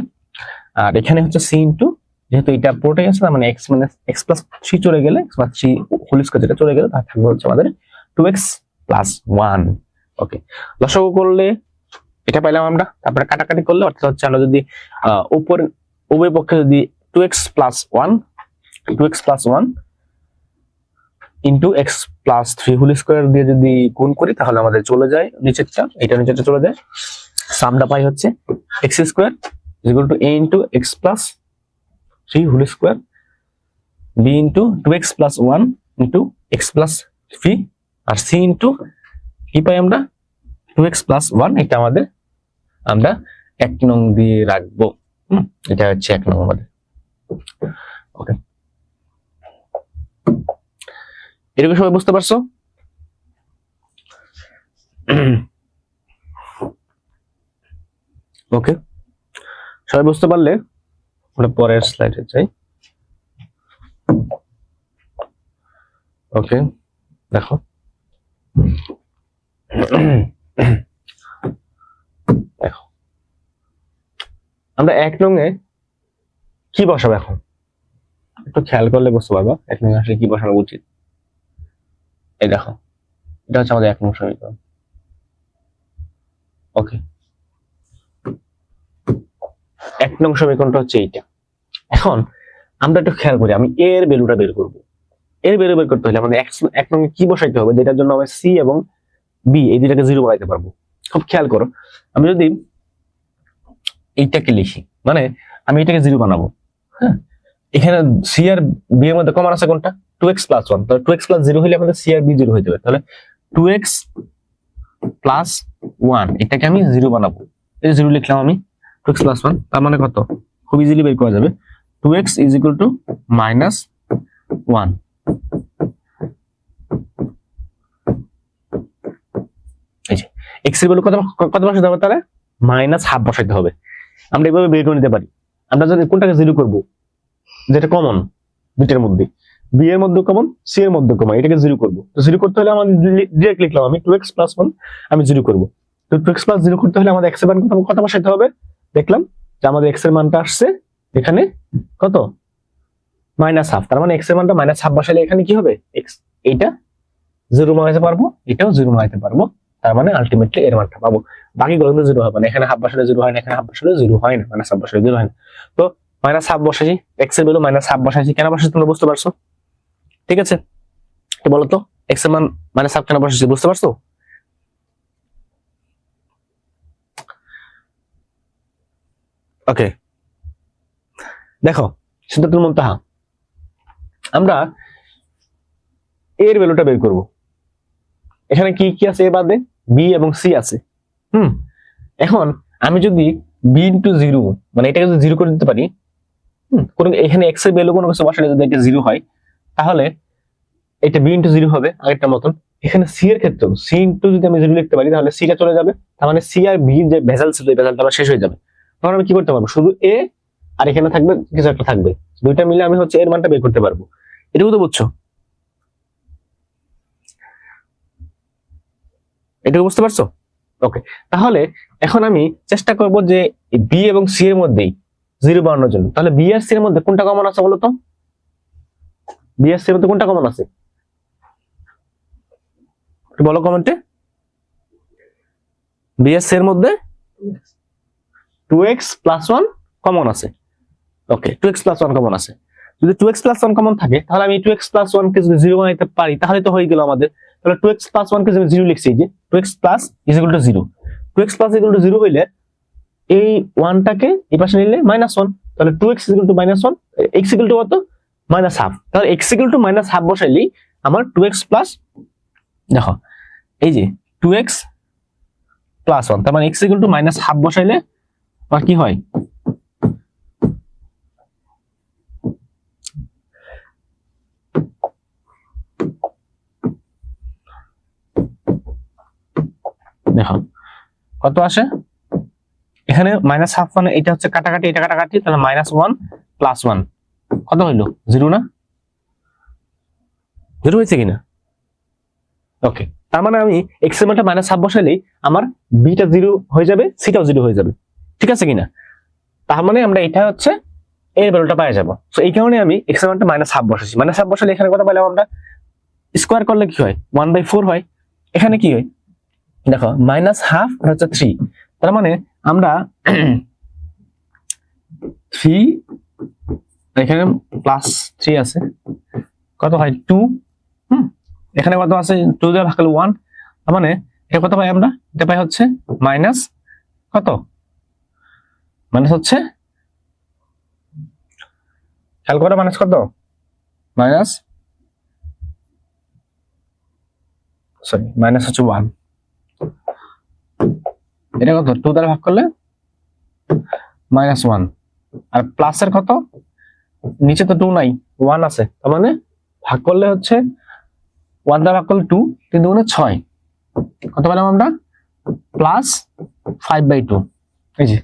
আর এখানে হচ্ছে c ইন্টু যেহেতু এটা পুরোটাই আছে মানে x মানে x প্লাস 3 চলে গেলে x প্লাস 3 হোল স্কয়ার যেটা চলে গেলে তার থাকবে হচ্ছে আমাদের 2x প্লাস 1। ওকে, লসাগু করলে এটা পাইলাম আমরা, তারপরে কাটাকাটি করলে অর্থাৎ হচ্ছে আমরা যদি উপর উভয় পক্ষে যদি 2x plus 1 into x plus 3 whole square দিয়ে যদি গুণ করি তাহলে আমাদের চলে যায় নিচেরটা, এটা নিচেরটা চলে যায়, সামটা পাই হচ্ছে x square is equal to a into x plus 3 whole square b into 2x plus 1 into x plus 3 আর c ইন্টু কি পাই আমরা 2x প্লাস 1, এটা আমাদের আমরা 1 নং দিয়ে রাখবো, এটা হচ্ছে 1 নং আমাদের। ওকে, এটুকু সবাই বুঝতে পারছো? ওকে, সবাই বুঝতে পারলে আমরা পরের স্লাইডে যাই। ওকে, দেখো দেখো আমরা 1 নং এ কি বসাবো এখন একটু খেয়াল করলে বুঝতে পারবো 1 নং আসলে কি বসানো উচিত। এই দেখো, এটা হচ্ছে আমাদের 1 নং সমীকরণ। ওকে, 1 নং সমীকরণটা হচ্ছে এইটা। এখন আমরা একটু খেয়াল করি, আমি এর ভ্যালুটা বের করব। এর ভ্যালু বের করতে হলে আমাদের 1 নং এ কি বসাইতে হবে, যেটার জন্য আমরা সি এবং বি এই দুটাকে 0 বানাইতে পারবো। খুব খেয়াল করো, আমি যদি এইটাকে লিখি, মানে আমি এটাকে 0 বানাবো। হ্যাঁ, এখানে সি আর বি এর মধ্যে কমন আছে কোনটা? 2x + 1। তাহলে 2x + 0 হলে আমাদের সি আর বি 0 হয়ে যাবে। তাহলে 2x + 1 এটাকে আমি 0 বানাবো। এই 0 লিখলাম আমি, 2x + 1, তার মানে কত? খুব ইজিলি বের করা যাবে। 2x = -1। এই যে x এর ভ্যালু কত বসাতে হবে? তাহলে -1/2 বসাইতে হবে। আমরা এইভাবে বের করে নিতে পারি। আমরা যদি কোনটাকে 0 করব, যেটা কমন দুইটার মধ্যে, বি এর মধ্যে কমন, সি এর মধ্যে কমন, এটাকে 0 করব। তো 0 করতে হলে আমাদের ডাইরেক্ট লিখলাম আমি 2x + 1 আমি 0 করব। তো 2x + 0 করতে হলে আমাদের x এর মান কত বসাইতে হবে? দেখলাম যে আমাদের x এর মানটা আসছে এখানে কত? -1/2। তার মানে x এর মানটা -1/2 বসাইলে এখানে কি হবে? x এইটা 0 বানাইতে পারবো, এটাও 0 বানাইতে পারবো। তার মানে আলটিমেটলি এর মানটা পাবো। বাকিগুলো কিন্তু 0 হবে না। এখানে হাফ বসালে 0 হয় না, এখানে হাফ বসালে 0 হয় না, -1/2 বসালে 0 হয় না। তো -1/2 বসাইছি, x এর ভ্যালু -1/2 বসাইছি। কেন বসাইছি তোমরা বুঝতে পারছো? ঠিক আছে, তো বলো তো x এর মান -1/2 কেন বসাইছি বুঝতে পারছো? ওকে, দেখো সিদ্ধাতুল মুনতাহা, আমরা এর ভ্যালুটা বের করব। এখানে কি কি আছে? এ বাদে বি এবং সি আছে। এখন আমি যদি b * 0 মানে এটাকে যদি 0 করে দিতে পারি, কোন এখানে x এর ভ্যালু কোনো কিছু বসালে যদি এটা 0 হয়, তাহলে এটা b * 0 হবে আগেরটার মতন। এখানে c এর ক্ষেত্রে c * যদি আমি 0 লিখতে পারি, তাহলে c টা চলে যাবে। তার মানে c আর b যে ভেজাল ছিল, এই ভেজালটা শেষ হয়ে যাবে। তখন আমি কি করতে পারবো? শুধু a আর এখানে থাকবে কিছু একটা থাকবে, দুইটা মিলে আমি হচ্ছে এর মানটা বের করতে পারবো। এটুকু তো বুঝছো? এটুকু বুঝতে পারছো? ওকে, তাহলে এখন আমি চেষ্টা করব যে বি এবং সি এর মধ্যেই 0 বানানোর জন্য। তাহলে বি আর সি এর মধ্যে কোনটা কমন আছে বলো তো? বি আর সি এর মধ্যে কোনটা কমন আছে একটু বলো কমেন্টে। বি আর সি এর মধ্যে 2x + 1 কমন আছে। ওকে, 2x + 1 কমন আছে। যদি 2x + 1 কমন থাকে, তাহলে আমি 2x + 1 কে যদি 0 বানাইতে পারি, তাহলে তো হয়ে গেল আমাদের। তাহলে 2x + 1 কে যদি 0 লিখছি, যে 2x + = 0, 2x + 0 হইলে এই 1টাকে এই পাশে নিলে -1, তাহলে 2x = -1, x = কত? -1/2। তাহলে x = -1/2 বসাইলেই আমার 2x প্লাস, দেখো এই যে 2x + 1, তার মানে x = -1/2 বসাইলে আর কি হয়? দেখো কত আসে এখানে? -1/2 মানে এটা হচ্ছে কাটাকাটি, এটা কাটাকাটি, তাহলে -1 + 1 কত হইলো? 0 না? 0 হয়েছে কিনা? ওকে, তার মানে আমি x এর মানটা -1/2 বসাইলেই আমার b টা 0 হয়ে যাবে, c টাও 0 হয়ে যাবে। ঠিক আছে কিনা? তার মানে আমরা এটা হচ্ছে এর ভ্যালুটা পেয়ে যাব। সো এই কারণে আমি x এর মানটা -1/2 বসাইছি। -1/2 বসালে এখানে কত পেলাম আমরা? স্কয়ার করলে কি হয়? 1/4 হয়। এখানে কি হয়? দেখো -1/2 আর হচ্ছে 3, তার মানে আমরা 3 এখানে +3 আছে, কত হয়? 2। এখানে কত আছে? 2 দিয়ে ভাগ করলে 1, তার মানে এটা কত পাই আমরা? এটা পাই হচ্ছে মাইনাস কত? মাইনাস হচ্ছে, খেয়াল করে, মাইনাস কত? মাইনাস হচ্ছে 1। এটা কত? 2 দ্বারা ভাগ করলে -1, আর প্লাসের কত? নিচে তো 2 নাই, 1 আছে, তার মানে ভাগ করলে হচ্ছে 1 দ্বারা ভাগ করলে 2, 3 দুগুণে 6, কত পেলাম আমরা প্লাস 5/2। এই যে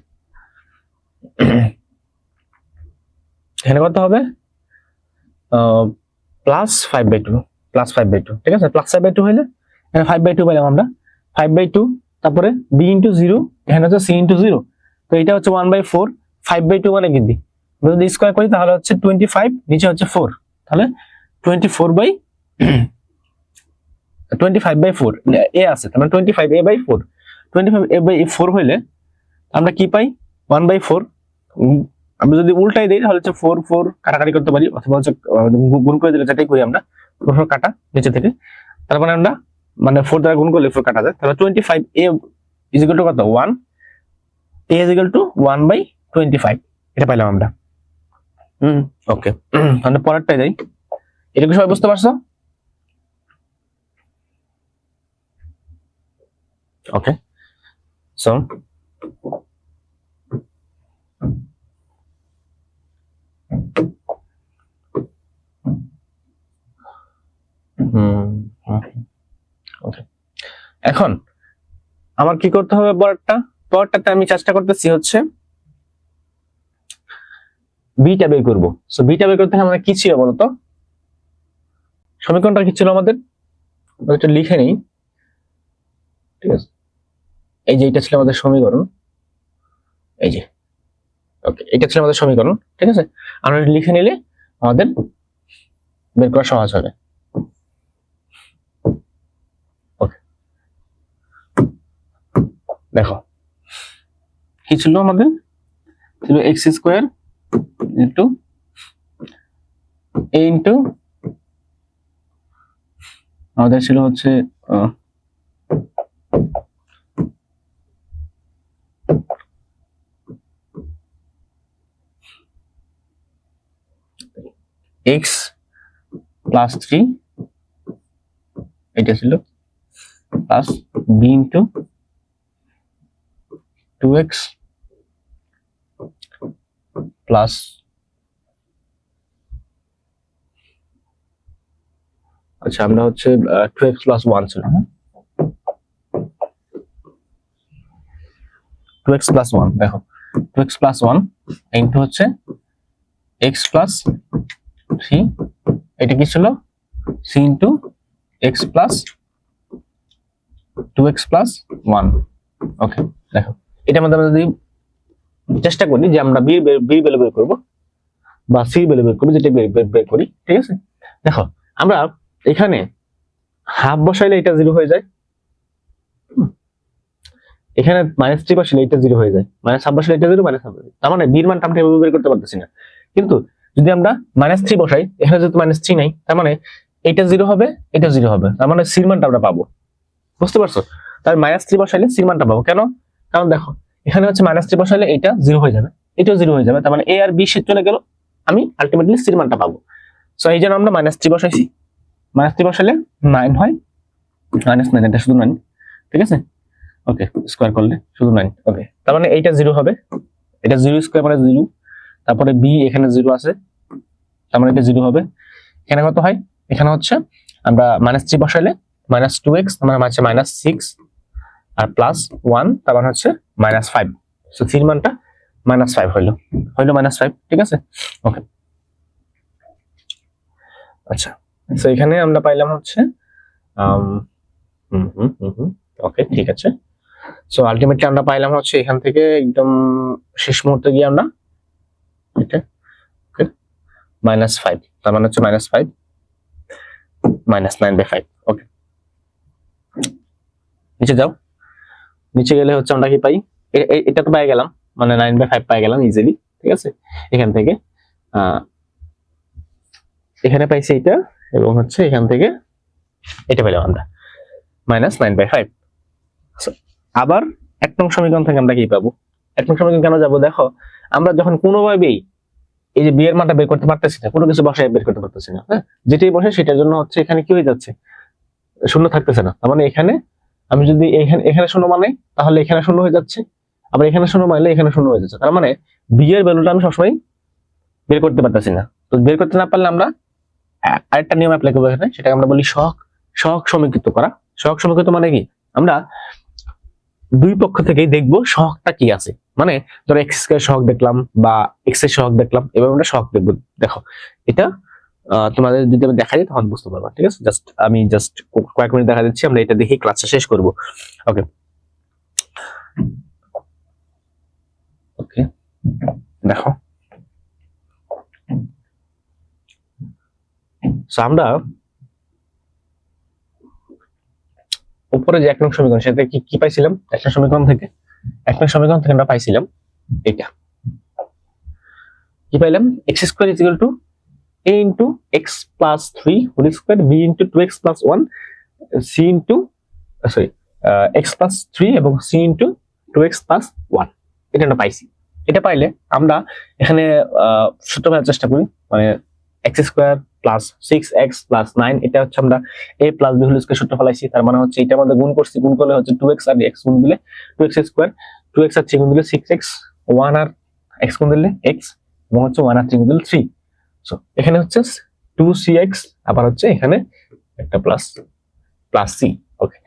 এখানে কত হবে প্লাস 5/2 প্লাস 5/2 ঠিক আছে। প্লাস 5/2 হইলে এখানে 5/2 পেলাম আমরা 5/2, তারপরে b ইন্টু 0, এখানে হচ্ছে c ইন্টু 0, তো এটা হচ্ছে 1/4। 5/2 মানে কি যদি স্কয়ার করি তাহলে হচ্ছে 25, নিচে হচ্ছে 4, তাহলে 25/4 এ আছে, তার মানে 25a/4। 25a/4 হইলে আমরা কি পাই 1/4। আমরা যদি উল্টাই দেই তাহলে হচ্ছে 4 4 কাটাকাটি করতে পারি, অথবা হচ্ছে গুণ করে দিলে যেটাই করি আমরা 4 কাটা নিচে থেকে, তারপরে আমরা মানে 4 দ্বারা গুণ করলে 4 কাটা যায়, তাহলে 25a ইজ ইকুয়াল টু কত 1, a ইজ ইকুয়াল টু 1/25 এটা পাইলাম আমরা। ওকে, তাহলে পরেরটাই যাই। এটা কি সবাই বুঝতে পারছো? ওকে, সো ওকে, এখন আমার কি করতে হবে পরেরটাতে আমি চেষ্টা করতেছি হচ্ছে বিটা বের করব। সো বিটা বের করতে আমরা কি ছিল বলতো, সমীকরণটা কি ছিল আমাদের, একটু লিখে নেই, ঠিক আছে। এই যে এটা ছিল আমাদের সমীকরণ, এই যে ওকে, এটা ছিল আমাদের সমীকরণ, ঠিক আছে। আমরা লিখে নিলে আমাদের বের করা সহজ হবে। ওকে, দেখো কি ছিল আমাদের, ছিল x² ইন্টু a ইন্টু আমাদের ছিল হচ্ছে x প্লাস 3, এটা ছিল plus b into 2x plus আচ্ছা আমরা হচ্ছে 2x প্লাস 1 ছিল, 2x প্লাস 1, দেখো 2x প্লাস 1 ইন্টু হচ্ছে x প্লাস 3, এটা কি ছিল c into x plus 2x plus 1। ওকে, দেখো এটা মধ্যে আমরা যদি চেষ্টা করি যে আমরা b ভ্যালু বের করব বা c ভ্যালু বের করব, যেটা বের করি, ঠিক আছে। দেখো আমরা এখানে হাফ বসাইলে এটা 0 হয়ে যায়, এখানে -3 বসাইলে এটা 0 হয়ে যায়, -হাফ বসাইলে এটা 0, -হাফ, তার মানে b এর মানটা আমরা এভাবে বের করতে পারতেছি না। কিন্তু যদি আমরা -3 বসাই, এখানে যেহেতু -3 নাই, তার মানে এটা 0 হবে, এটা 0 হবে, তার মানে c এর মানটা আমরা পাবো, বুঝতে পারছো? তার -3 বসাইলে c এর মানটা পাবো, কেন? কারণ দেখো এখানে হচ্ছে -3 বসাইলে এটা 0 হয়ে যাবে, এটাও 0 হয়ে যাবে, তার মানে a আর b সে চলে গেল, আমি আলটিমেটলি c এর মানটা পাবো। সো এই জন্য আমরা -3 বসাইছি, -3 বসাইলে 9 হয়, -9 এটা শুধু 9, ঠিক আছে। ওকে, স্কয়ার করলে শুধু 9। ওকে, তার মানে এইটা 0 হবে, এটা 0 স্কয়ার মানে 0, তারপরে b এখানে 0 আছে, তার মানে এটা 0 হবে। এখানে কত হয়, এখানে হচ্ছে আমরা -3 বসাইলে -2x, মানে হচ্ছে -6 আর প্লাস 1, তার মানে হচ্ছে -5। সো c এর মানটা -5 হইলো -5, ঠিক আছে। ওকে, আচ্ছা, সো এখানে আমরা পাইলাম হচ্ছে ওকে, ঠিক আছে। সো আলটিমেটলি আমরা পাইলাম হচ্ছে এখান থেকে একদম শেষ মুহূর্তে গিয়ে আমরা এটা ওকে -5, তার মানে হচ্ছে -5 -9/5। ওকে, নিচে যাও, নিচে গেলে হচ্ছে আমরা কি পাই, এটা তো পাই গেলাম, মানে 9/5 পাই গেলাম ইজিলি, ঠিক আছে। এখান থেকে এখানে পাইছি এটা, এবং হচ্ছে এখান থেকে এটা পেলাম আমরা -9/5। আবার 1 নং সমীকরণ থেকে আমরা কি পাবো, 1 নং সমীকরণ কেন যাবো, দেখো আমরা যখন কোনোভাবেই এই যে b এর মানটা বের করতে পারতেছি না, কোনো কিছু বসায় বের করতে পারতেছি না, হ্যাঁ, যেটাই বসে সেটার জন্য হচ্ছে এখানে কি হয়ে যাচ্ছে, শূন্য থাকতেছে না। তার মানে এখানে আমি যদি এখানে শূন্য মানে, তাহলে এখানে শূন্য হয়ে যাচ্ছে, আবার এখানে শূন্য মানলে এখানে শূন্য হয়ে যাচ্ছে, তার মানে b এর ভ্যালুটা আমি সবসময় বের করতে পারতেছি না। তো বের করতে না পারলে আমরা আরেকটা নিয়ম অ্যাপ্লাই করবো এখানে, সেটাকে আমরা বলি সহগ সমীকৃত করা। সহগ সমীকৃত মানে কি, আমরা দুই পক্ষ থেকেই দেখবো সহগটা কি আছে, মানে ধরো এক্স স্কয়ার সহগ দেখলাম বা এক্স এর সহগ দেখলাম, এবার আমরা সহগ দেখবো। দেখো এটা তোমাদের যদি আমি দেখাই তখন বুঝতে পারবা, ঠিক আছে? আমি কয়েক মিনিট দেখা দিচ্ছি, আমরা এটা দেখে ক্লাসটা শেষ করব। ওকে ওকে, দেখো আমরা উপরে যে 1 নং সমীকরণ, সেটা কি পাইছিলাম? 1 নং সমীকরণ থেকে আমরা পাইছিলাম এটা, কি পাইলাম? x square is equal to a into x plus 3 whole square b into 2x plus 1 c into x plus 3 এবং c ইনটু 2x প্লাস 1, এটা আমরা পাইছি। এটা পাইলে আমরা এখানে সূত্র ফেলার চেষ্টা করি, মানে x square plus 6x plus 9, এটা হচ্ছে আমরা a plus b whole square সূত্র ফলাইছি। তার মানে হচ্ছে এটা আমাদের গুণ করছি, গুণ করলে হচ্ছে 2x আর x গুণ দিলে 2x স্কয়ার, 2x আর 3 গুণ দিলে 6x, 1 আর x গুণ দিলে x, এবং হচ্ছে 1 আর 3 গুণ দিলে 3। সো এখানে হচ্ছে 2cx, আবার হচ্ছে এখানে একটা প্লাস c। ওকে,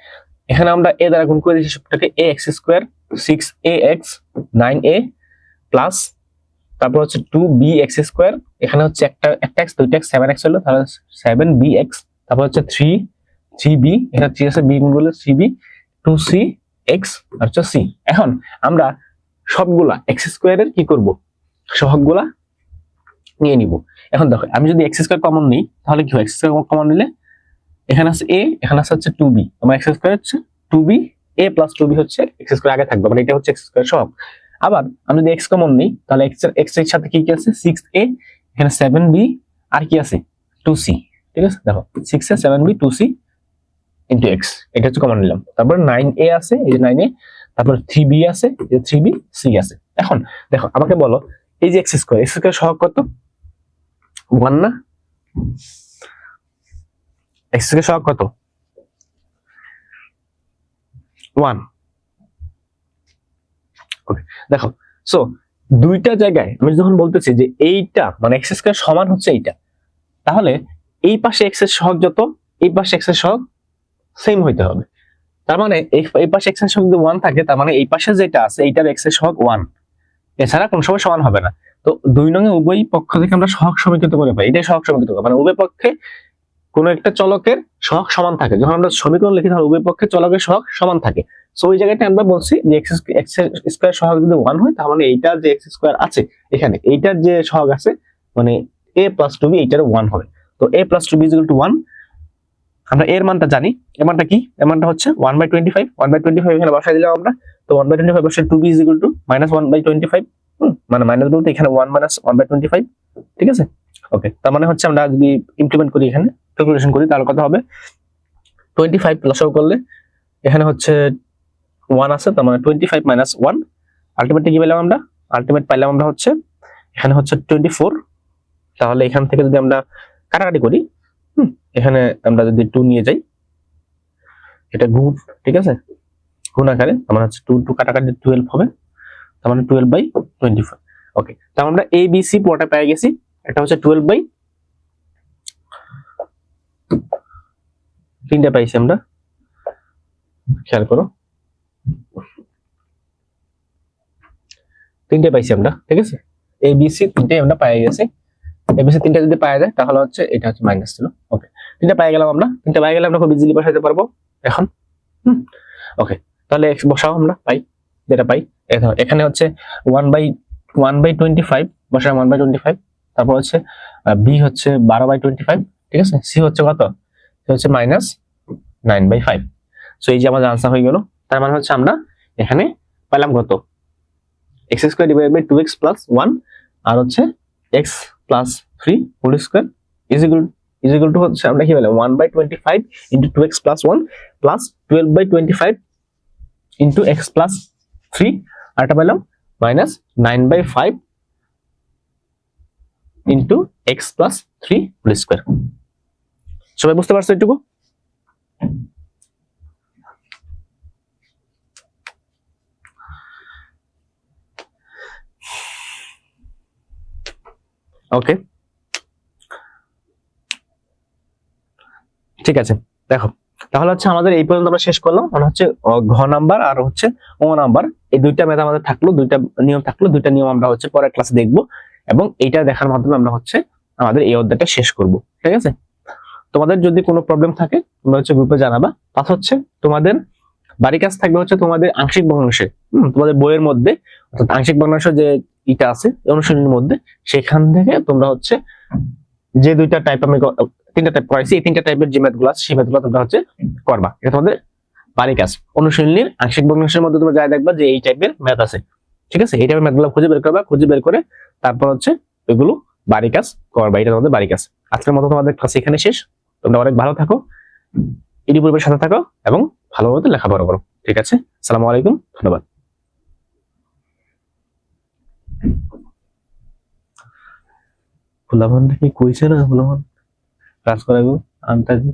এখানে আমরা a দ্বারা গুণ করে দিয়েছি সবটাকে, ax square 6ax 9a plus তারপর হচ্ছে 2bx স্কয়ার, এখানে হচ্ছে একটা x দুইটা x 7x হলো, তাহলে 7bx, তারপর হচ্ছে 3b, এটা 3 আছে b গুণ করলে 3b, 2cx আর হচ্ছে c। এখন আমরা সবগুলা x স্কয়ারের কি করব? সহগগুলা নিয়ে নিব। এখন দেখো আমি যদি x স্কয়ার কমন নিই তাহলে কি হয়? x স্কয়ার কমন নিলে এখানে আছে a, এখানে আছে হচ্ছে 2b, আমার x স্কয়ার হচ্ছে 2b, a প্লাস 2b হচ্ছে x স্কয়ার আগে থাকবে, মানে এটা হচ্ছে x স্কয়ার সহগ। আবার আমি যদি x কমন নিই তাহলে x এর সাথে কি আছে? 6a, এখানে 7b আর কি আছে? 2c, ঠিক আছে? দেখো 6a 7b 2c into x, এটা হচ্ছে কমন নিলাম। তারপর 9a আছে, এই যে 9a, তারপর 3b আছে, এই যে 3b, c আছে। এখন দেখো আমাকে বলো এই যে x স্কয়ার সহগ কত? 1 না? x স্কয়ার সহগ কত? 1। ওকে, দেখো সো দুইটা জায়গায় আমি যখন বলতেছি যে এইটা মানে x স্কয়ার সমান হচ্ছে এইটা, তাহলে এই পাশে x এর সহগ যত, এই পাশে x এর সহগ সেম হইতে হবে। তার মানে এই পাশে x এর সহগ যদি 1 থাকে, তার মানে এই পাশে যেটা আছে এইটার x এর সহগ 1, এছাড়া কোন সময় সমান হবে না। তো 2 নং এ উভয় পক্ষ থেকে আমরা সহগ সমীকৃত করে পাই, এটাই সহগ সমীকৃত, মানে উভয় পক্ষে কোন একটা চলকের সহগ সমান থাকে। যখন আমরা সমীকরণ লিখি তাহলে উভয় পক্ষে চলকের সহগ সমান থাকে। সো ওই জায়গাটা আমরা বলছি যে x স্কয়ার সহগ যদি 1 হয়, তার মানে এইটার যে x স্কয়ার আছে এখানে, এইটার যে সহগ আছে মানে a প্লাস 2b, এইটার 1 হবে। তো a plus 2b is equal two 1, আমরা এর মানটা জানি। এর মানটা কি? এর মানটা হচ্ছে 1/25, 1/25 এখানে বসাই দিলাম আমরা। তো 1/25 বসে 2b ইজ ইকুয়াল টু -1/25, মানে মাইনাস বলতে এখানে 1 - 1/25, ঠিক আছে? ওকে, তার মানে হচ্ছে আমরা যদি ইমপ্লিমেন্ট করি, এখানে ক্যালকুলেশন করি, তাহলে কত হবে? 25 লসাগু করলে এখানে হচ্ছে 1 আছে, তার মানে 25 - 1, আলটিমেটলি কি পেলাম আমরা? আলটিমেট পাইলাম আমরা হচ্ছে এখানে হচ্ছে 24। তাহলে এখান থেকে যদি আমরা কাটাকাটি করি, এখানে আমরা যদি 2 নিয়ে যাই, এটা গুণ, ঠিক আছে? গুণ আকারে আমার হচ্ছে 2 কাটাকাটি 12 হবে, তার মানে 12/24। ওকে, তাহলে আমরা a b c পুরোটা পেয়ে গেছি। এটা হচ্ছে 12/3 পাইছি আমরা, খেয়াল করো 3টে পাইছি আমরা, ঠিক আছে? a b c 3টে আমরা পেয়ে গেছি। a b c 3টে যদি পাওয়া যায় তাহলে হচ্ছে এটা হচ্ছে মাইনাস ছিল। ওকে, 3টে পেয়ে গেলাম আমরা, 3টে পেয়ে গেলে আমরা খুব ইজিলি বসাইতে পারবো এখন। ওকে, তাহলে x বসাও, আমরা পাই যেটা পাই। এখানে হচ্ছে 1/25 বসাই, 1/25, তারপর হচ্ছে b হচ্ছে 12/25, ঠিক আছে? c হচ্ছে কত? হচ্ছে -9/5। সো এই যে আমাদের आंसर হয়ে গেল। তার মানে হচ্ছে আমরা এখানে পেলাম কত? x square divided by 2x plus 1 আর হচ্ছে x plus 3 whole square is equal to হচ্ছে আমরা কি পেলাম? 1/25 into 2x plus 1 plus 12/25 into x plus 3, আর এটা পেলাম -9/5 into x plus 3 whole square. সবাই বুঝতে পারছো এটুকু? ওকে, ঠিক আছে। দেখো তাহলে হচ্ছে আমাদের এই পর্যন্ত আমরা শেষ করলাম, মানে হচ্ছে ঘ নাম্বার আর হচ্ছে ও নাম্বার, এই দুইটা ম্যাথ আমাদের থাকলো, দুইটা নিয়ম থাকলো, দুইটা নিয়ম আমরা হচ্ছে পরের ক্লাসে দেখবো, এবং এইটা দেখার মাধ্যমে আমরা হচ্ছে আমাদের এই অধ্যায়টা শেষ করব। ঠিক আছে, তোমাদের যদি কোনো প্রবলেম থাকে তোমরা হচ্ছে গ্রুপে জানাবা। প্লাস হচ্ছে তোমাদের বাড়ি কাজ থাকবে হচ্ছে তোমাদের আংশিক ভগ্নাংশে, তোমাদের বইয়ের মধ্যে অর্থাৎ আংশিক ভগ্নাংশ যে ইটা আছে অনুশীলনীর মধ্যে, সেখান থেকে তোমরা হচ্ছে যে দুইটা টাইপ আমি তিনটা টাইপ করাইছি, এই তিনটা টাইপের যে ম্যাথগুলো আছে সেই ম্যাথগুলো তোমরা হচ্ছে করবা। এটা তোমাদের বাড়ি কাজ। অনুশীলনীর আংশিক ভগ্নাংশের মধ্যে তোমরা যা দেখবা যে এই টাইপের ম্যাথ আছে, ঠিক আছে, এই টাইপের ম্যাথগুলো খুঁজে বের করবা, খুঁজে বের করে তারপর হচ্ছে ওইগুলো বাড়ি কাজ করবা। এটা তোমাদের বাড়ি কাজ। আজকের মতো তোমাদের ক্লাস এখানে শেষ। তোমরা অনেক ভালো থাকো, ইডি পূর্বের সাথে থাকো এবং ভালোভাবে লেখাপড়া করো। ঠিক আছে, আসসালামু আলাইকুম, ধন্যবাদ। ফুলামান কি কইছে না, ফুলামান ক্লাস করাবো আন্তাজি।